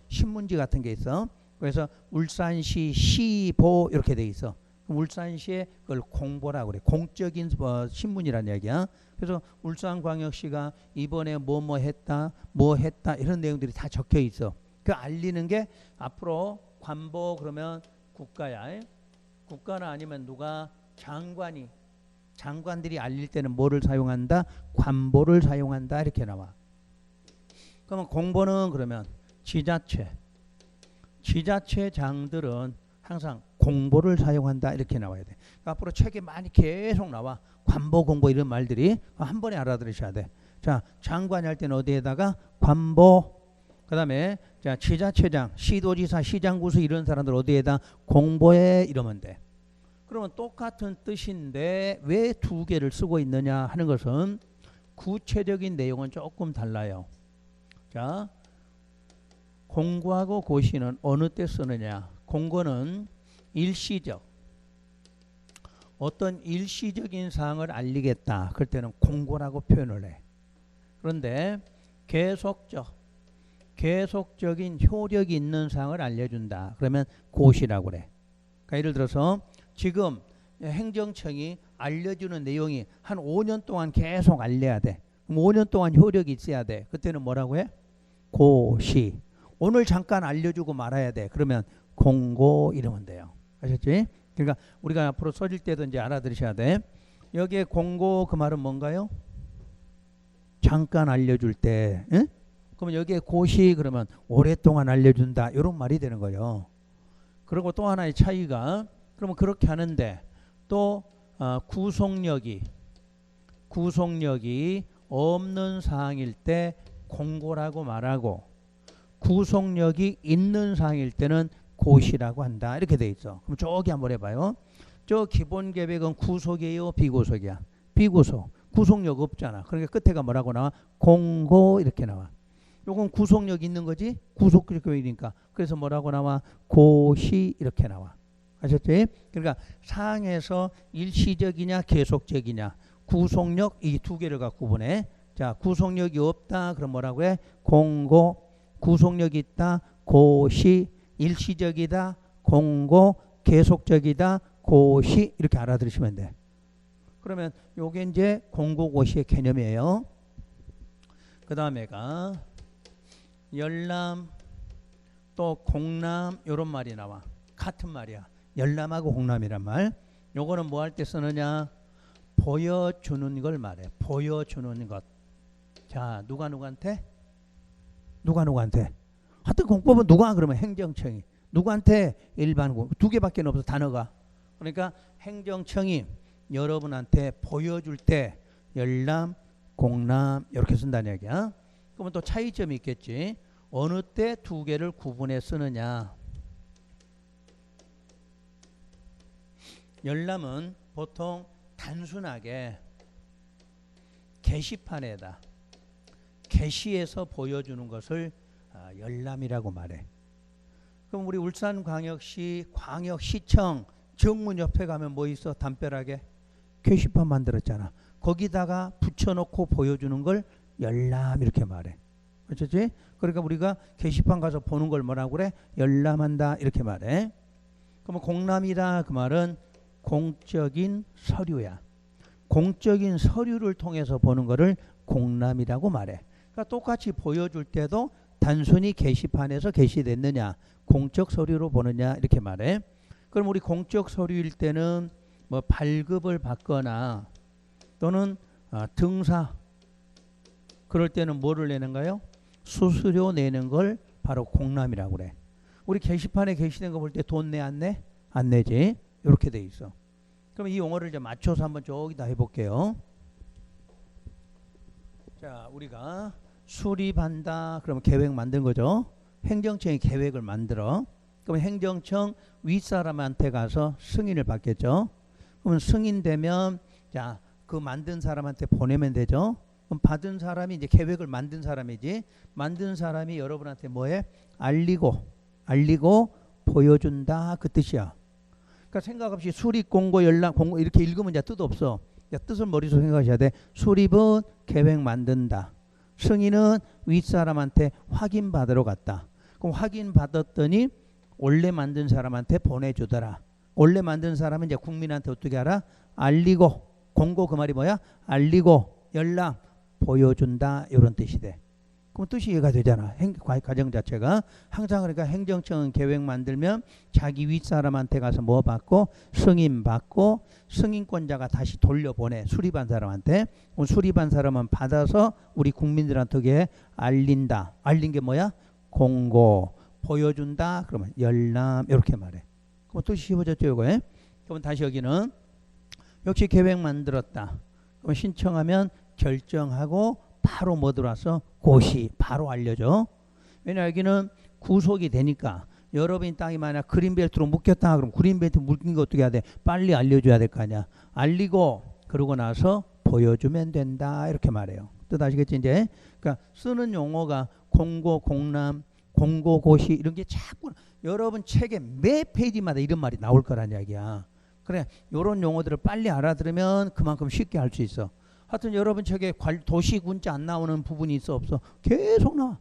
신문지 같은 게 있어. 그래서 울산시 시보 이렇게 돼 있어. 울산시에 그걸 공보라고 그래. 공적인 신문이라는 얘기야. 그래서 울산광역시가 이번에 뭐 했다 이런 내용들이 다 적혀 있어. 그 알리는 게 앞으로 관보 그러면 국가야. 국가는 아니면 누가 장관들이 알릴 때는 뭐를 사용한다? 관보를 사용한다 이렇게 나와. 그러면 공보는 그러면 지자체장들은 항상 공보를 사용한다 이렇게 나와야 돼. 그러니까 앞으로 책에 많이 계속 나와. 관보, 공보 이런 말들이 한 번에 알아들으셔야 돼. 자, 장관이 할 때는 어디에다가 관보. 그 다음에 자 지자체장, 시도지사, 시장구수 이런 사람들 어디에다 공보해 이러면 돼. 그러면 똑같은 뜻인데 왜 두 개를 쓰고 있느냐 하는 것은 구체적인 내용은 조금 달라요. 자, 공고하고 고시는 어느 때 쓰느냐. 공고는 일시적, 어떤 일시적인 사항을 알리겠다. 그럴 때는 공고라고 표현을 해. 그런데 계속적인 효력이 있는 사항을 알려준다. 그러면 고시라고 그래. 그러니까 예를 들어서 지금 행정청이 알려주는 내용이 한 5년 동안 계속 알려야 돼. 그럼 5년 동안 효력이 있어야 돼. 그때는 뭐라고 해? 고시. 오늘 잠깐 알려주고 말아야 돼. 그러면 공고 이러면 돼요. 아셨지? 그러니까 우리가 앞으로 써질 때도 이제 알아들으셔야 돼. 여기에 공고 그 말은 뭔가요? 잠깐 알려줄 때. 응? 그러면 여기에 고시 그러면 오랫동안 알려준다. 이런 말이 되는 거예요. 그리고 또 하나의 차이가 그러면 그렇게 하는데 또 구속력이 없는 사항일 때 공고라고 말하고 구속력이 있는 사항일 때는 고시라고 한다. 이렇게 돼 있어. 그럼 저기 한번 해봐요. 저 기본 계획은 구속이에요? 비구속이야? 비구속. 구속력 없잖아. 그러니까 끝에가 뭐라고 나와? 공고 이렇게 나와. 요건 구속력 있는 거지? 구속계획이니까. 그래서 뭐라고 나와? 고시 이렇게 나와. 아셨지? 그러니까 사항에서 일시적이냐 계속적이냐 구속력 이 두 개를 갖고 구분해. 자, 구속력이 없다. 그럼 뭐라고 해? 공고. 구속력이 있다. 고시. 일시적이다. 공고. 계속적이다. 고시. 이렇게 알아들으시면 돼. 그러면 요게 이제 공고고시의 개념이에요. 그 다음에가 열람 또 공람 요런 말이 나와. 같은 말이야. 열람하고 공람이란 말. 요거는 뭐 할 때 쓰느냐? 보여주는 걸 말해. 보여주는 것. 자, 누가 누구한테? 하여튼 공법은 누가 그러면 행정청이. 누구한테? 일반 공. 두 개밖에 없어 단어가. 그러니까 행정청이 여러분한테 보여줄 때 열람, 공람 이렇게 쓴다는 얘기야. 그러면 또 차이점이 있겠지. 어느 때 두 개를 구분해 쓰느냐. 열람은 보통 단순하게 게시판에다 게시해서 보여주는 것을 열람이라고 말해. 그럼 우리 울산광역시 광역시청 정문 옆에 가면 뭐 있어? 담벼락에 게시판 만들었잖아. 거기다가 붙여놓고 보여주는 걸 열람 이렇게 말해. 그렇지? 그러니까 우리가 게시판 가서 보는 걸 뭐라고 그래? 열람한다 이렇게 말해. 그러면 공람이다 그 말은 공적인 서류야. 공적인 서류를 통해서 보는 거를 공람이라고 말해. 그러니까 똑같이 보여줄 때도 단순히 게시판에서 게시됐느냐 공적 서류로 보느냐 이렇게 말해. 그럼 우리 공적 서류일 때는 뭐 발급을 받거나 또는 등사 그럴 때는 뭐를 내는가요? 수수료 내는 걸 바로 공람이라고 그래. 우리 게시판에 게시된 거 볼 때 돈 내 안 내? 안 내지. 이렇게 돼 있어. 그럼 이 용어를 이제 맞춰서 한번 저기다 해볼게요. 자, 우리가 수립한다. 그러면 계획 만든 거죠. 행정청이 계획을 만들어. 그러면 행정청 윗사람한테 가서 승인을 받겠죠. 그러면 승인되면 자, 그 만든 사람한테 보내면 되죠. 그럼 받은 사람이 이제 계획을 만든 사람이지. 만든 사람이 여러분한테 뭐해? 알리고 알리고 보여준다 그 뜻이야. 그러니까 생각 없이 수립 공고 연락 공고 이렇게 읽으면 이제 뜻 없어. 뜻을 머릿속에 생각하셔야 돼. 수립은 계획 만든다. 승인은 윗사람한테 확인받으러 갔다. 그럼 확인받았더니 원래 만든 사람한테 보내주더라. 원래 만든 사람은 이제 국민한테 어떻게 하라? 알리고 공고 그 말이 뭐야? 알리고 연락 보여준다 이런 뜻이 돼. 그럼 뜻이 이해가 되잖아. 과정 자체가 항상 그러니까 행정청은 계획 만들면 자기 윗사람한테 가서 뭐 받고 승인 받고 승인권자가 다시 돌려보내 수립한 사람한테. 수립한 사람은 받아서 우리 국민들한테 어떻게 알린다. 알린 게 뭐야? 공고. 보여준다 그러면 열람 이렇게 말해. 그럼 뜻이 쉬워졌죠 이거에. 그럼 다시 여기는 역시 계획 만들었다. 그럼 신청하면 결정하고 바로 뭐 들어와서 고시 바로 알려줘. 왜냐 여기는 구속이 되니까 여러분이 땅이 만약 그린벨트로 묶였다 그럼 그린벨트 묶인 거 어떻게 해야 돼? 빨리 알려줘야 될 거 아니야. 알리고 그러고 나서 보여주면 된다 이렇게 말해요. 뜻 아시겠지 이제? 그러니까 쓰는 용어가 공고 공람 공고 고시 이런 게 자꾸 여러분 책에 매 페이지마다 이런 말이 나올 거란 이야기야. 그래 이런 용어들을 빨리 알아들으면 그만큼 쉽게 할 수 있어. 하여튼 여러분 책에 도시군자 안 나오는 부분이 있어 없어? 계속 나와.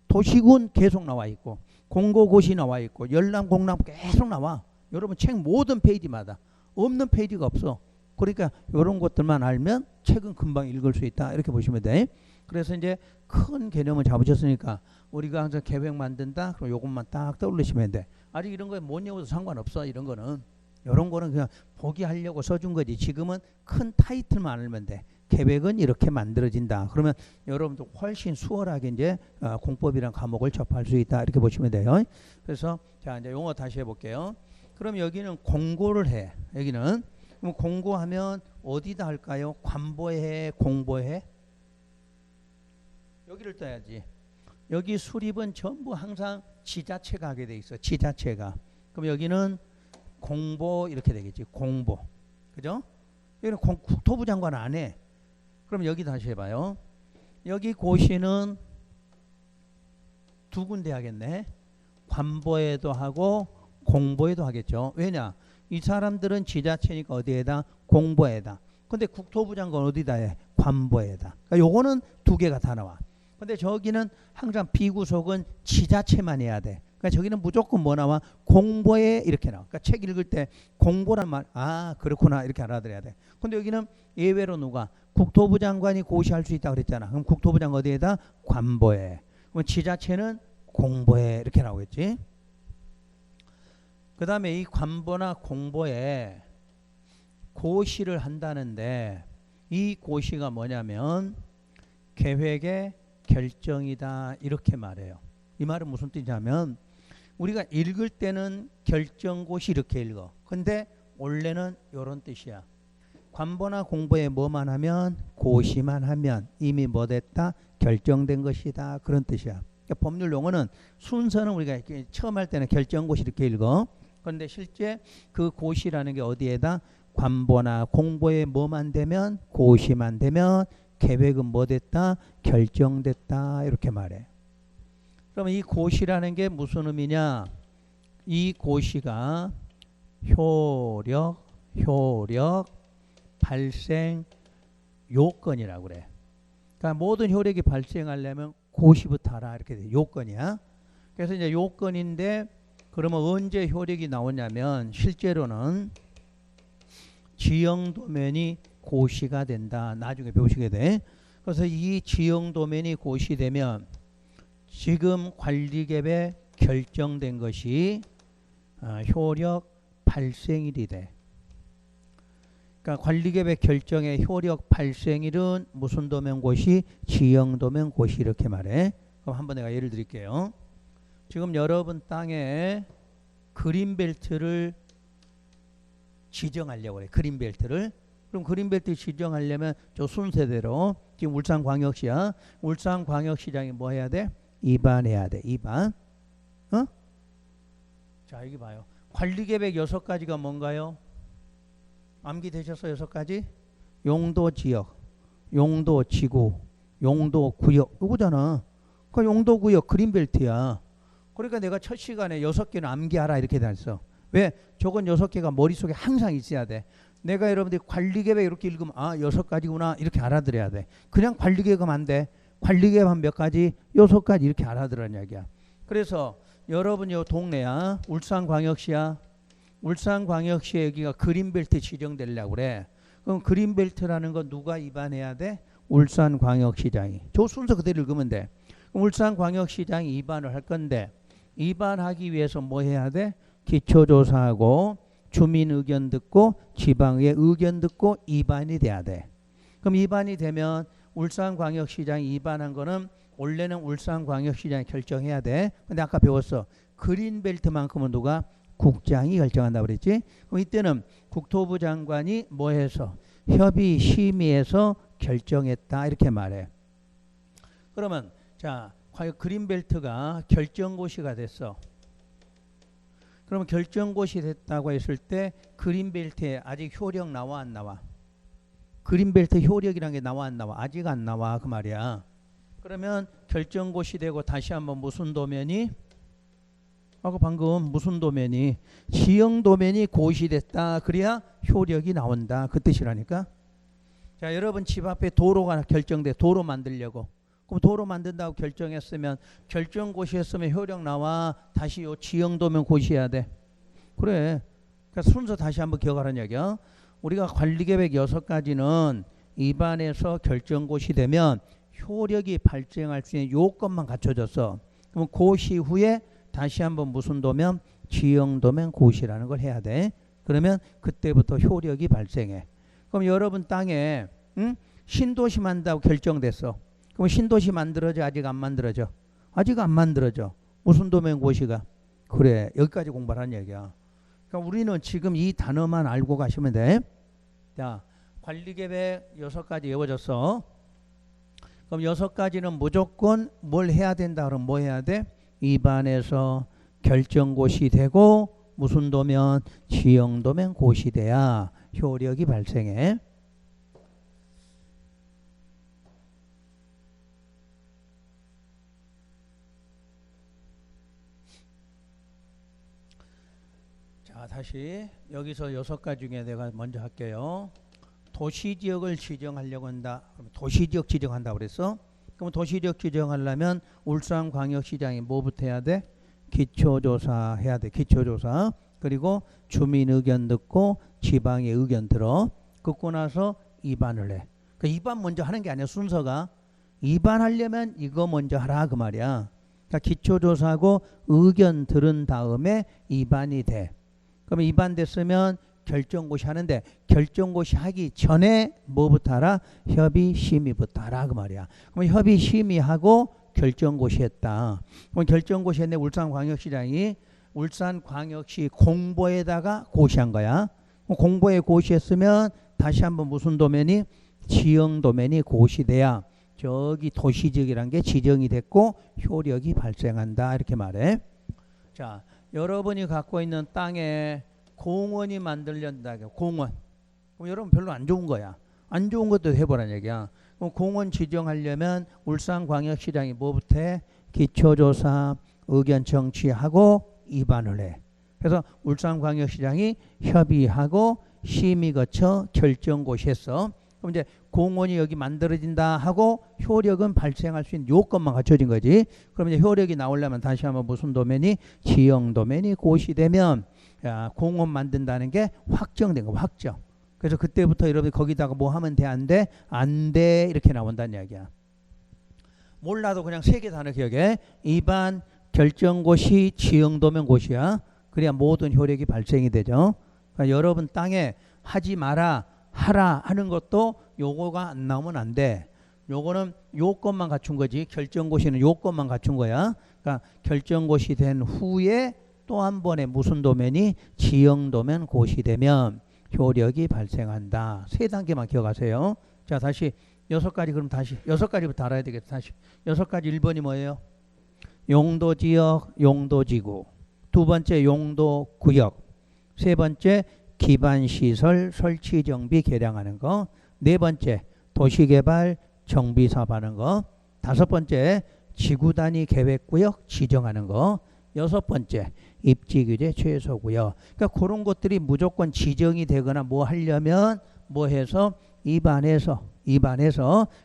도시군 계속 나와 있고 공고고시 나와 있고 열람공람 계속 나와. 여러분 책 모든 페이지마다 없는 페이지가 없어. 그러니까 이런 것들만 알면 책은 금방 읽을 수 있다 이렇게 보시면 돼. 그래서 이제 큰 개념을 잡으셨으니까 우리가 항상 계획 만든다 그럼 이것만 딱 떠올리시면 돼. 아직 이런 거에 못 외워도 상관없어. 이런 거는 이런 거는 그냥 보기 하려고 써준 거지. 지금은 큰 타이틀만 알면 돼. 계획은 이렇게 만들어진다. 그러면 여러분도 훨씬 수월하게 이제 공법이란 과목을 접할 수 있다. 이렇게 보시면 돼요. 그래서 자 이제 용어 다시 해볼게요. 그럼 여기는 공고를 해. 여기는 그럼 공고하면 어디다 할까요? 관보에 해, 공보에? 여기를 떠야지. 여기 수립은 전부 항상 지자체가 하게 돼 있어. 지자체가. 그럼 여기는 공보 이렇게 되겠지. 공보. 그죠? 여기는 국토부 장관 안 해. 그럼 여기 다시 해봐요. 여기 고시는 두 군데 하겠네. 관보에도 하고 공보에도 하겠죠. 왜냐? 이 사람들은 지자체니까 어디에다? 공보에다. 근데 국토부 장관 어디다 해? 관보에다. 그러니까 요거는 두 개가 다 나와. 근데 저기는 항상 비구속은 지자체만 해야 돼. 그러니까 저기는 무조건 뭐 나와? 공보에 이렇게 나와. 그러니까 책 읽을 때 공보란 말, 아 그렇구나 이렇게 알아들어야 돼. 근데 여기는 예외로 누가? 국토부 장관이 고시할 수 있다고 그랬잖아. 그럼 국토부 장관 어디에다? 관보에. 그럼 지자체는 공보에 이렇게 나오겠지. 그 다음에 이 관보나 공보에 고시를 한다는데 이 고시가 뭐냐면 계획의 결정이다 이렇게 말해요. 이 말은 무슨 뜻이냐면 우리가 읽을 때는 결정고시 이렇게 읽어. 근데 원래는 이런 뜻이야. 관보나 공보에 뭐만 하면 고시만 하면 이미 뭐 됐다? 결정된 것이다. 그런 뜻이야. 그러니까 법률 용어는 순서는 우리가 처음 할 때는 결정고시 이렇게 읽어. 그런데 실제 그 고시라는 게 어디에다? 관보나 공보에 뭐만 되면 고시만 되면 계획은 뭐 됐다? 결정됐다. 이렇게 말해. 그러면 이 고시라는 게 무슨 의미냐? 이 고시가 효력 발생 요건이라고 그래. 그러니까 모든 효력이 발생하려면 고시부터 하라 이렇게 돼. 요건이야. 그래서 이제 요건인데 그러면 언제 효력이 나오냐면 실제로는 지형 도면이 고시가 된다. 나중에 배우시게 돼. 그래서 이 지형 도면이 고시되면 지금 관리계획에 결정된 것이 효력 발생일이 돼. 그러니까 관리계획 결정의 효력 발생일은 무슨 도면고시? 지형 도면고시 이렇게 말해. 그럼 한번 내가 예를 드릴게요. 지금 여러분 땅에 그린벨트를 지정하려고 그래. 그린벨트를. 그럼 그린벨트 지정하려면 저 순서대로 지금 울산광역시야. 울산광역시장이 뭐 해야 돼? 입안해야 돼. 입안. 어? 자 여기 봐요. 관리계획 6가지가 뭔가요? 암기되셨어요? 6가지? 용도지역, 용도지구, 용도구역 이거잖아. 그 용도구역 그린벨트야. 그러니까 내가 첫 시간에 6개는 암기하라 이렇게 됐어. 왜? 저건 6개가 머릿속에 항상 있어야 돼. 내가 여러분들이 관리계획 이렇게 읽으면 6가지구나 이렇게 알아들어야 돼. 그냥 관리계획하면 안 돼. 관리계획 한 몇 가지? 6가지 이렇게 알아들으라는 이야기야. 그래서 여러분 요 동네야. 울산광역시야. 울산광역시 여기가 그린벨트 지정되려고 그래. 그럼 그린벨트라는 건 누가 입안해야 돼? 울산광역시장이. 저 순서 그대로 읽으면 돼. 그럼 울산광역시장이 입안을 할 건데 입안하기 위해서 뭐 해야 돼? 기초조사하고 주민 의견 듣고 지방의 의견 듣고 입안이 돼야 돼. 그럼 입안이 되면 울산광역시장이 입안한 거는 원래는 울산광역시장이 결정해야 돼. 근데 아까 배웠어. 그린벨트만큼은 누가? 국장이 결정한다고 그랬지. 그럼 이때는 국토부 장관이 뭐 해서? 협의 심의해서 결정했다 이렇게 말해. 그러면 자, 과연 그린벨트가 결정고시가 됐어. 그러면 결정고시 됐다고 했을 때 그린벨트에 아직 효력 나와 안 나와? 그린벨트 효력이란 게 나와 안 나와? 아직 안 나와 그 말이야. 그러면 결정고시 되고 다시 한번 무슨 도면이? 아까 방금 무슨 도면이? 지형 도면이 고시됐다. 그래야 효력이 나온다. 그 뜻이라니까. 자, 여러분 집 앞에 도로가 결정돼. 도로 만들려고. 그럼 도로 만든다고 결정했으면 결정고시 했으면 효력 나와. 다시 요 지형도면 고시해야 돼. 그래. 그러니까 순서 다시 한번 기억하라는 얘기야. 우리가 관리계획 6가지는 입안에서 결정고시 되면 효력이 발생할 수 있는 요건만 갖춰졌어. 그럼 고시 후에 다시 한번 무슨 도면? 지형도면 고시라는 걸 해야 돼. 그러면 그때부터 효력이 발생해. 그럼 여러분 땅에 신도시 만든다고 결정됐어. 그럼 신도시 만들어져? 아직 안 만들어져? 아직 안 만들어져. 무슨 도면 고시가? 그래. 여기까지 공부하라는 얘기야. 그러니까 우리는 지금 이 단어만 알고 가시면 돼. 자, 관리계획 6가지 외워졌어. 그럼 6가지는 무조건 뭘 해야 된다 그러면 뭐 해야 돼? 입안에서 결정고시 되고 무슨 도면? 지형도면 고시돼야 효력이 발생해. 자, 다시 여기서 6가지 중에 내가 먼저 할게요. 도시지역을 지정하려고 한다. 도시지역 지정한다고 그랬어. 그럼 도시지역 지정하려면 울산광역시장이 뭐부터 해야 돼? 기초조사 해야 돼. 기초조사. 그리고 주민 의견 듣고 지방의 의견 들어. 듣고 나서 입안을 해. 그 입안 먼저 하는 게 아니야. 순서가. 입안하려면 이거 먼저 하라 그 말이야. 그러니까 기초조사하고 의견 들은 다음에 입안이 돼. 그럼 입안됐으면 결정고시 하는데 결정고시 하기 전에 뭐부터 하라? 협의심의부터 하라 그 말이야. 그럼 협의심의하고 결정고시 했다. 그럼 결정고시 했는데 울산광역시장이 울산광역시 공보에다가 고시한 거야. 공보에 고시했으면 다시 한번 무슨 도면이? 지형도면이 고시돼야 저기 도시지역이란 게 지정이 됐고 효력이 발생한다 이렇게 말해. 자, 여러분이 갖고 있는 땅에 공원이 만들려다. 공원. 그럼 여러분 별로 안 좋은 거야. 안 좋은 것도 해보라는 얘기야. 그럼 공원 지정하려면 울산광역시장이 뭐부터 해? 기초조사, 의견 청취하고 입안을 해. 그래서 울산광역시장이 협의하고 심의 거쳐 결정고시했어. 그럼 이제 공원이 여기 만들어진다 하고 효력은 발생할 수 있는 요건만 갖춰진 거지. 그럼 이제 효력이 나오려면 다시 한번 무슨 도면이? 지형도면이 고시되면 야, 공원 만든다는 게 확정된 거. 확정. 그래서 그때부터 여러분이 거기다가 뭐 하면 돼? 안 돼? 안 돼. 이렇게 나온다는 이야기야. 몰라도 그냥 3개 단어 기억해. 입안, 결정고시, 지형도면 고시야. 그래야 모든 효력이 발생이 되죠. 그러니까 여러분 땅에 하지 마라, 하라 하는 것도 요거가 안 나오면 안 돼. 요거는 요건만 갖춘 거지. 결정고시는 요건만 갖춘 거야. 그러니까 결정고시 된 후에 또 한 번에 무슨 도면이? 지형도면 고시되면 효력이 발생한다. 3단계만 기억하세요. 자, 다시 6가지. 그럼 다시 6가지부터 알아야 되겠다. 다시 6가지. 1번이 뭐예요? 용도지역, 용도지구. 2번째 용도구역. 3번째 기반시설 설치 정비 개량하는 거. 4번째 도시개발 정비 사업하는 거. 5번째 지구단위 계획구역 지정하는 거. 여섯 번째 입지 규제 최소고요. 그러니까 그런 것들이 무조건 지정이 되거나 뭐 하려면 뭐 해서 입안해서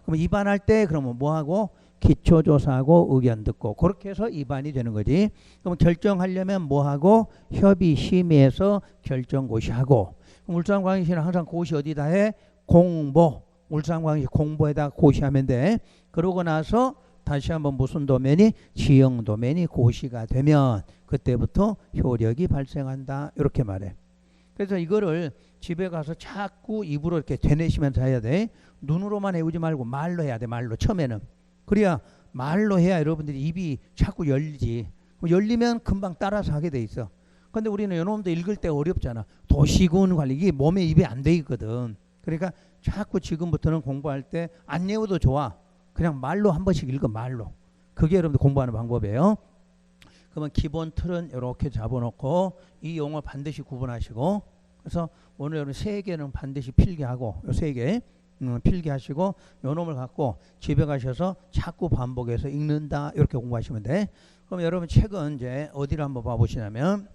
그럼 입안할 때 그러면 뭐 하고 기초조사하고 의견 듣고 그렇게 해서 입안이 되는 거지. 그럼 결정하려면 뭐 하고 협의 심의해서 결정 고시하고. 그럼 울산광역시는 항상 고시 어디다 해? 공보. 울산광역시 공보에다 고시하면 돼. 그러고 나서 다시 한번 무슨 도면이 지형 도면이 고시가 되면 그때부터 효력이 발생한다. 이렇게 말해. 그래서 이거를 집에 가서 자꾸 입으로 이렇게 되뇌시면서 해야 돼. 눈으로만 외우지 말고 말로 해야 돼. 말로 처음에는. 그래야 말로 해야 여러분들이 입이 자꾸 열리지. 열리면 금방 따라서 하게 돼 있어. 근데 우리는 요놈도 읽을 때 어렵잖아. 도시군 관리 이게 몸에 입에 안 돼 있거든. 그러니까 자꾸 지금부터는 공부할 때 안 외워도 좋아. 그냥 말로 한 번씩 읽어. 말로. 그게 여러분들 공부하는 방법이에요. 그러면 기본 틀은 이렇게 잡아놓고 이 용어 반드시 구분하시고 그래서 오늘 여러분 세 개는 반드시 필기하고 요 세 개 필기하시고 요 놈을 갖고 집에 가셔서 자꾸 반복해서 읽는다. 이렇게 공부하시면 돼. 그럼 여러분 책은 이제 어디를 한번 봐보시냐면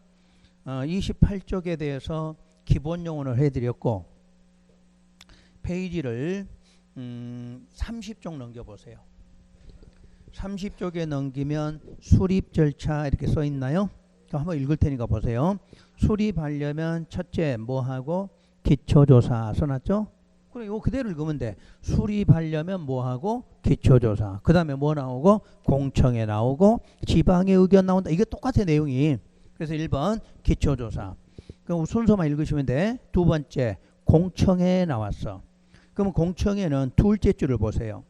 28쪽에 대해서 기본 용어를 해드렸고 페이지를 30쪽 넘겨보세요. 30쪽에 넘기면 수립 절차 이렇게 써 있나요? 한번 읽을 테니까 보세요. 수립하려면 첫째 뭐하고 기초조사 써놨죠? 그럼 이거 그대로 읽으면 돼. 수립하려면 뭐하고 기초조사. 그 다음에 뭐 나오고 공청회 나오고 지방의 의견 나온다. 이게 똑같아 내용이. 그래서 1번 기초조사. 그럼 순서만 읽으시면 돼. 두 번째 공청회 나왔어. 그럼 공청회는 둘째 줄을 보세요.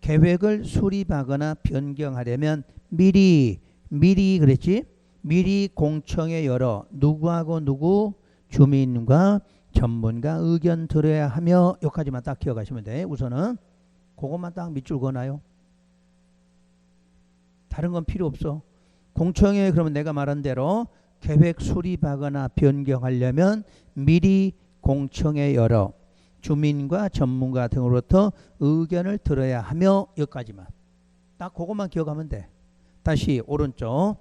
계획을 수립하거나 변경하려면 미리 그랬지? 미리 공청회 열어 누구하고 누구 주민과 전문가 의견 들어야 하며 여기까지만 딱 기억하시면 돼. 우선은 그것만 딱 밑줄 그어놔요. 다른 건 필요 없어. 공청회 그러면 내가 말한 대로 계획 수립하거나 변경하려면 미리 공청회 열어 주민과 전문가 등으로부터 의견을 들어야 하며 여기까지만. 딱 그것만 기억하면 돼. 다시 오른쪽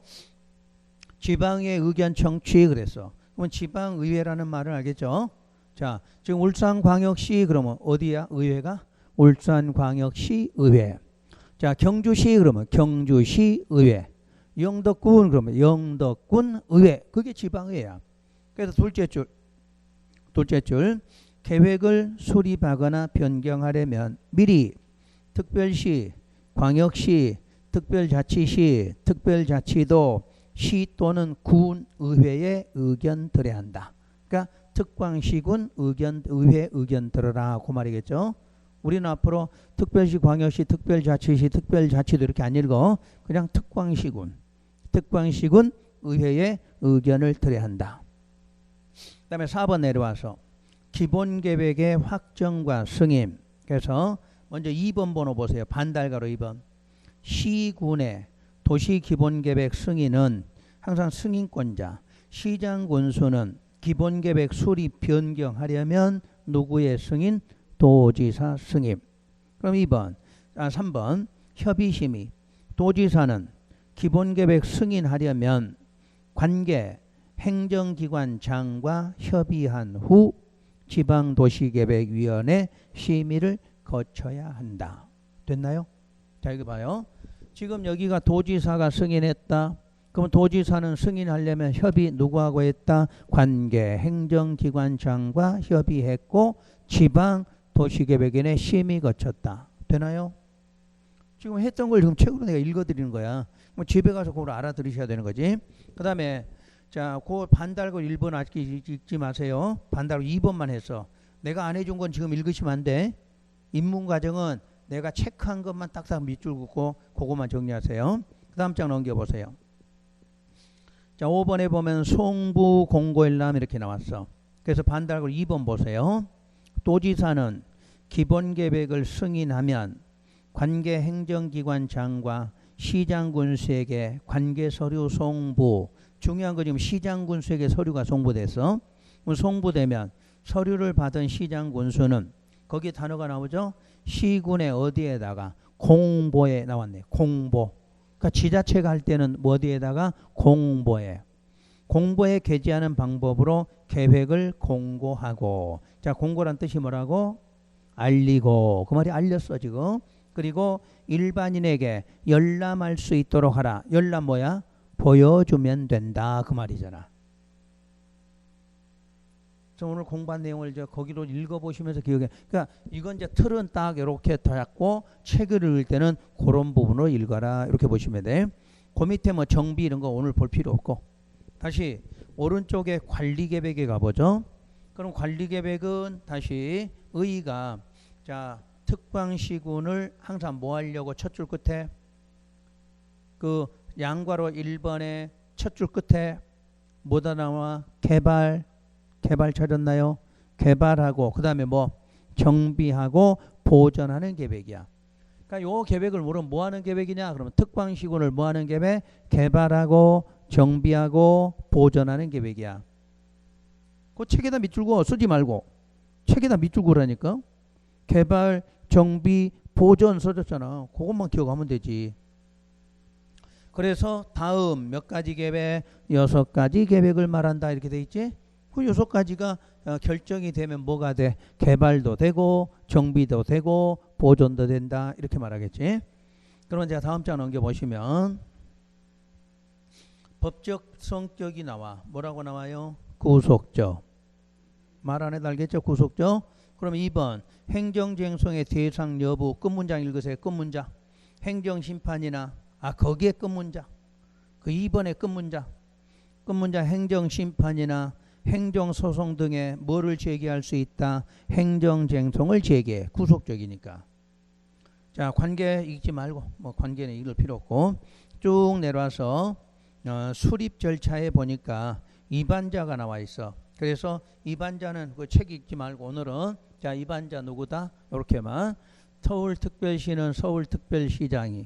지방의 의견 청취 그랬어. 그럼 지방의회라는 말을 알겠죠? 자, 지금 울산광역시 그러면 어디야? 의회가? 울산광역시 의회. 자, 경주시 그러면 경주시 의회. 영덕군 그러면 영덕군 의회. 그게 지방의회야. 그래서 둘째 줄 계획을 수립하거나 변경하려면 미리 특별시, 광역시, 특별자치시, 특별자치도, 시 또는 군의회의 의견 들어야 한다. 그러니까 특광시군 의회 의견 들어라 그 말이겠죠. 우리는 앞으로 특별시, 광역시, 특별자치시, 특별자치도 이렇게 안 읽어. 그냥 특광시군 의회의 의견을 들어야 한다. 그 다음에 4번 내려와서 기본계획의 확정과 승인. 그래서 먼저 2번 번호 보세요. 반달가로 2번. 시군의 도시기본계획 승인은 항상 승인권자, 시장 군수는 기본계획 수립 변경하려면 누구의 승인? 도지사 승인. 그럼 3번 협의심의. 도지사는 기본계획 승인하려면 관계 행정기관장과 협의한 후 지방도시계획위원회 심의를 거쳐야 한다. 됐나요? 자, 여기 봐요. 지금 여기가 도지사가 승인했다. 그럼 도지사는 승인하려면 협의 누구하고 했다? 관계 행정기관장과 협의했고 지방도시계획위원회 심의 거쳤다. 되나요? 지금 했던 걸 지금 책으로 내가 읽어드리는 거야. 뭐 집에 가서 그걸 알아들으셔야 되는 거지. 그 다음에 자, 그 반달고 1번 아직 읽지 마세요. 반달고 2번만 해서. 내가 안 해준 건 지금 읽으시면 안 돼. 입문과정은 내가 체크한 것만 딱딱 밑줄 긋고 그것만 정리하세요. 그 다음 장 넘겨보세요. 자, 5번에 보면 송부 공고일람 이렇게 나왔어. 그래서 반달고 2번 보세요. 도지사는 기본계획을 승인하면 관계 행정기관장과 시장군수에게 관계서류 송부. 중요한 거 지금 시장군수에게 서류가 송부됐어. 송부되면 서류를 받은 시장군수는 거기 단어가 나오죠. 시군의 어디에다가 공보에 나왔네. 공보. 그러니까 지자체가 할 때는 뭐 어디에다가 공보에 게재하는 방법으로 계획을 공고하고. 자, 공고란 뜻이 뭐라고? 알리고. 그 말이 알렸어 지금. 그리고 일반인에게 열람할 수 있도록 하라. 열람 뭐야? 보여주면 된다 그 말이잖아. 그래서 오늘 공부한 내용을 이제 거기로 읽어보시면서 기억해. 그러니까 이건 이제 틀은 딱 이렇게 잡고 책을 읽을 때는 그런 부분으로 읽어라 이렇게 보시면 돼. 그 밑에 뭐 정비 이런 거 오늘 볼 필요 없고. 다시 오른쪽에 관리계획에 가보죠. 그럼 관리계획은 다시 의의가 자 특광시군을 항상 뭐 하려고 첫 줄 끝에 그 양괄호 1번에 첫 줄 끝에 뭐다 나와? 개발 찾았나요? 개발하고 그 다음에 뭐 정비하고 보존하는 계획이야. 그러니까 요 계획을 물으면 뭐 하는 계획이냐? 그러면 특광시군을 뭐 하는 계획? 개발하고 정비하고 보존하는 계획이야. 그 책에다 밑줄 그어 쓰지 말고 책에다 밑줄 그으라니까. 개발, 정비, 보존 써졌잖아. 그것만 기억하면 되지. 그래서 다음 몇 가지 계획? 6가지 계획을 말한다 이렇게 돼 있지. 그 6가지가 결정이 되면 뭐가 돼? 개발도 되고 정비도 되고 보존도 된다 이렇게 말하겠지. 그러면 제가 다음 장 넘겨보시면 법적 성격이 나와. 뭐라고 나와요? 구속적. 말 안 해도 알겠죠? 구속적. 그럼 2번 행정쟁송의 대상 여부. 끝문장 읽으세요. 끝문장. 행정심판이나 거기에 끝문장. 그 2번의 끝문장. 끝문장 행정심판이나 행정소송 등의 뭐를 제기할 수 있다? 행정쟁송을 제기해. 구속적이니까. 자, 관계 읽지 말고 뭐 관계는 읽을 필요 없고 쭉 내려와서 수립 절차에 보니까 입안자가 나와 있어. 그래서 입안자는 그 책 읽지 말고 오늘은 자 입안자 누구다? 이렇게만. 서울특별시는 서울특별시장이,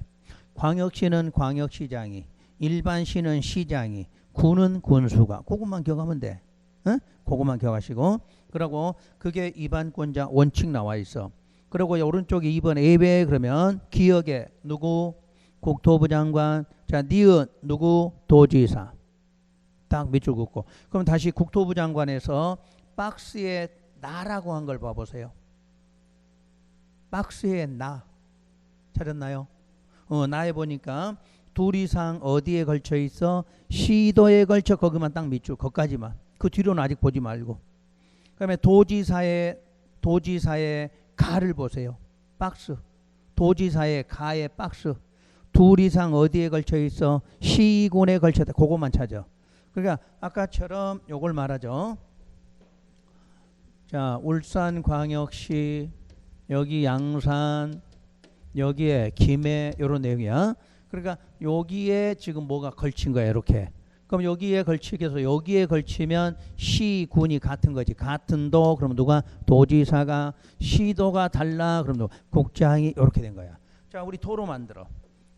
광역시는 광역시장이, 일반시는 시장이, 군은 군수가. 그것만 기억하면 돼. 응? 그것만 기억하시고. 그리고 그게 입안권자 원칙 나와 있어. 그리고 오른쪽에 2번 예외 그러면 기억에 누구? 국토부 장관. 자, 니은 누구? 도지사. 딱 밑줄 긋고. 그럼 다시 국토부 장관에서 박스에 나라고 한 걸 봐보세요. 박스에 나. 찾았나요? 나에 보니까 둘 이상 어디에 걸쳐 있어? 시도에 걸쳐. 거기만 딱 밑줄. 거기까지만. 그 뒤로는 아직 보지 말고. 그다음에 도지사의 가를 보세요. 박스. 도지사의 가의 박스. 둘 이상 어디에 걸쳐 있어? 시군에 걸쳐 있다. 그것만 찾아. 그러니까 아까처럼 요걸 말하죠. 자, 울산광역시, 여기 양산, 여기에 김해 요런 내용이야. 그러니까 여기에 지금 뭐가 걸친 거야 이렇게. 그럼 여기에 걸치게 해서 여기에 걸치면 시군이 같은 거지. 같은 도 그러면 누가? 도지사가. 시도가 달라 그러면 누가? 국장이. 이렇게 된 거야. 자, 우리 도로 만들어.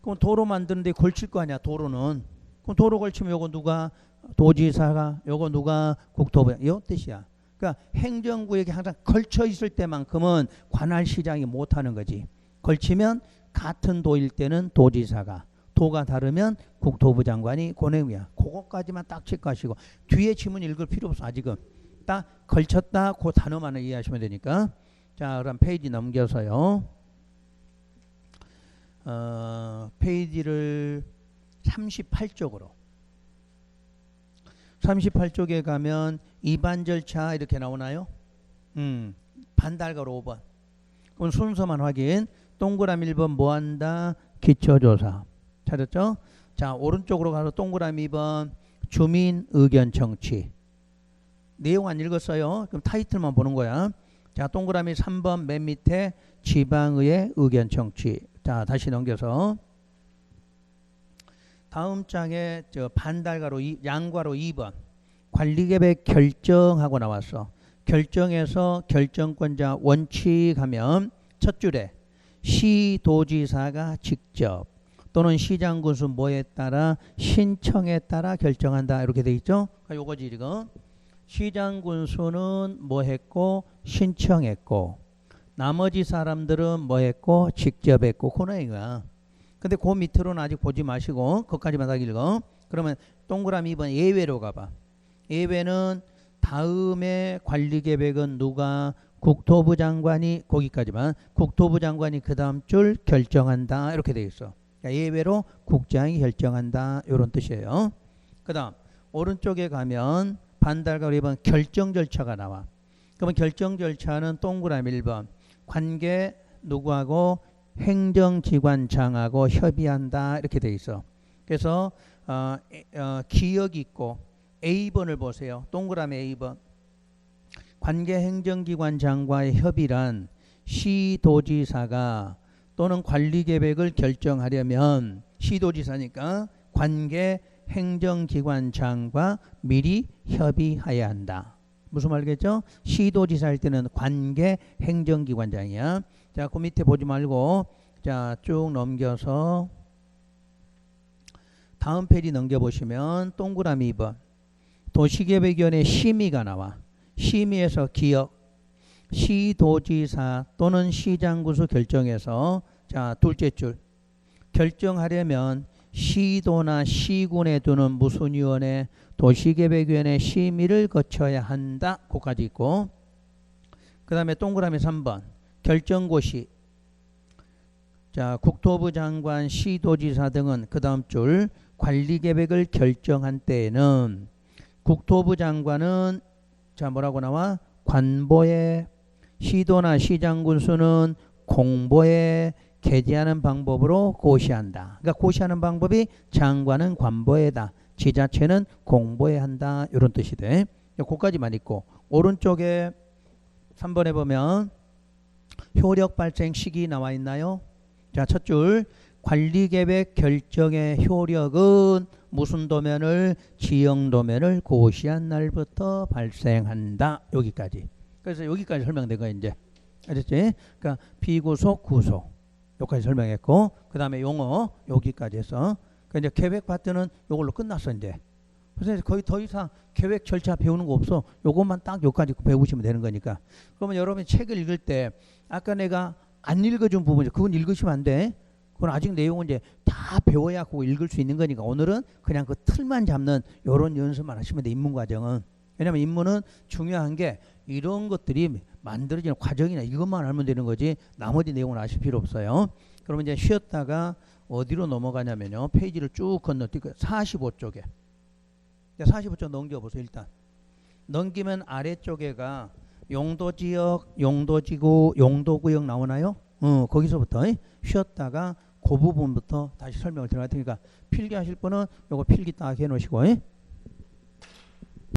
그럼 도로 만드는데 걸칠 거 아니야 도로는. 그럼 도로 걸치면 요거 누가? 도지사가. 요거 누가? 국토부. 이 뜻이야. 그러니까 행정구역에 항상 걸쳐 있을 때만큼은 관할시장이 못하는 거지. 걸치면 같은 도일 때는 도지사가, 도가 다르면 국토부 장관이 그 내용이야. 그것까지만 딱 체크하시고 뒤에 지문 읽을 필요 없어. 아직은 딱 걸쳤다 그 단어만 이해하시면 되니까. 자, 그럼 페이지 넘겨서요. 페이지를 38쪽으로 38쪽에 가면 입안 절차 이렇게 나오나요? 반달가로 5번. 그럼 순서만 확인. 동그라미 1번 뭐한다? 기초조사. 찾았죠? 자, 오른쪽으로 가서 동그라미 2번 주민 의견 청취. 내용 안 읽었어요? 그럼 타이틀만 보는 거야. 자, 동그라미 3번 맨 밑에 지방의회 의견 청취. 자, 다시 넘겨서 다음 장에 저 반달가로 양괄호 2번 관리계획 결정하고 나왔어. 결정에서 결정권자 원칙하면 첫 줄에 시도지사가 직접 또는 시장군수 뭐에 따라 신청에 따라 결정한다 이렇게 돼 있죠. 그러니까 요거지 지금. 시장군수는 뭐 했고 신청했고 나머지 사람들은 뭐 했고 직접 했고 그거는 이거야. 근데 그 밑으로는 아직 보지 마시고 거기까지만 딱 읽어. 그러면 동그라미 2번 예외로 가봐. 예외는 다음에 관리계획은 누가 국토부 장관이 거기까지만 국토부 장관이 그 다음 줄 결정한다 이렇게 돼 있어. 그러니까 예외로 국장이 결정한다 이런 뜻이에요. 그 다음 오른쪽에 가면 반달과 2번 결정 절차가 나와. 그러면 결정 절차는 동그라미 1번 관계 누구하고 행정기관장하고 협의한다 이렇게 돼 있어. 그래서 기억이 있고 A번을 보세요. 동그라미 A번 관계 행정기관장과의 협의란 시도지사가 또는 관리계획을 결정하려면 시도지사니까 관계 행정기관장과 미리 협의해야 한다. 무슨 말이겠죠? 시도지사일 때는 관계 행정기관장이야. 자, 그 밑에 보지 말고 자, 쭉 넘겨서 다음 페이지 넘겨보시면 동그라미 2번 도시계획위원회 심의가 나와. 심의에서 기억 시도지사 또는 시장군수 결정해서 자, 둘째 줄 결정하려면 시도나 시군에 두는 무슨 위원회 도시계획위원회 심의를 거쳐야 한다. 그까지 있고 그 다음에 동그라미 3번 결정고시 자 국토부 장관 시도지사 등은 그 다음 줄 관리계획을 결정한 때에는 국토부 장관은 자 뭐라고 나와 관보에 시도나 시장군수는 공보에 게재하는 방법으로 고시한다. 그러니까 고시하는 방법이 장관은 관보에다 지자체는 공보에 한다 이런 뜻이 돼. 그까지만 있고 오른쪽에 3번에 보면 효력 발생 시기 나와 있나요? 자, 첫 줄 관리계획 결정의 효력은 무슨 도면을 지형도면을 고시한 날부터 발생한다. 여기까지. 그래서 여기까지 설명된 거야 이제. 알겠지? 그러니까 비구속 구속 여기까지 설명했고 그 다음에 용어 여기까지 해서 그러니까 이제 계획 파트는 이걸로 끝났어 이제. 그래서 거의 더 이상 계획 절차 배우는 거 없어. 요것만 딱 여기까지 배우시면 되는 거니까. 그러면 여러분이 책을 읽을 때 아까 내가 안 읽어준 부분 그건 읽으시면 안 돼. 그건 아직 내용은 이제 다 배워야 그거 읽을 수 있는 거니까 오늘은 그냥 그 틀만 잡는 이런 연습만 하시면 돼. 입문 과정은. 왜냐면 입문은 중요한 게 이런 것들이 만들어지는 과정이나 이것만 알면 되는 거지 나머지 내용은 아실 필요 없어요. 그러면 이제 쉬었다가 어디로 넘어가냐면요. 페이지를 쭉 건너뛰고 45쪽에 45쪽 넘겨보세요. 일단 넘기면 아래쪽에가 용도지역, 용도지구, 용도구역 나오나요? 거기서부터 쉬었다가 그 부분부터 다시 설명을 들어갈 테니까 필기하실 분은 요거 필기 딱 해놓으시고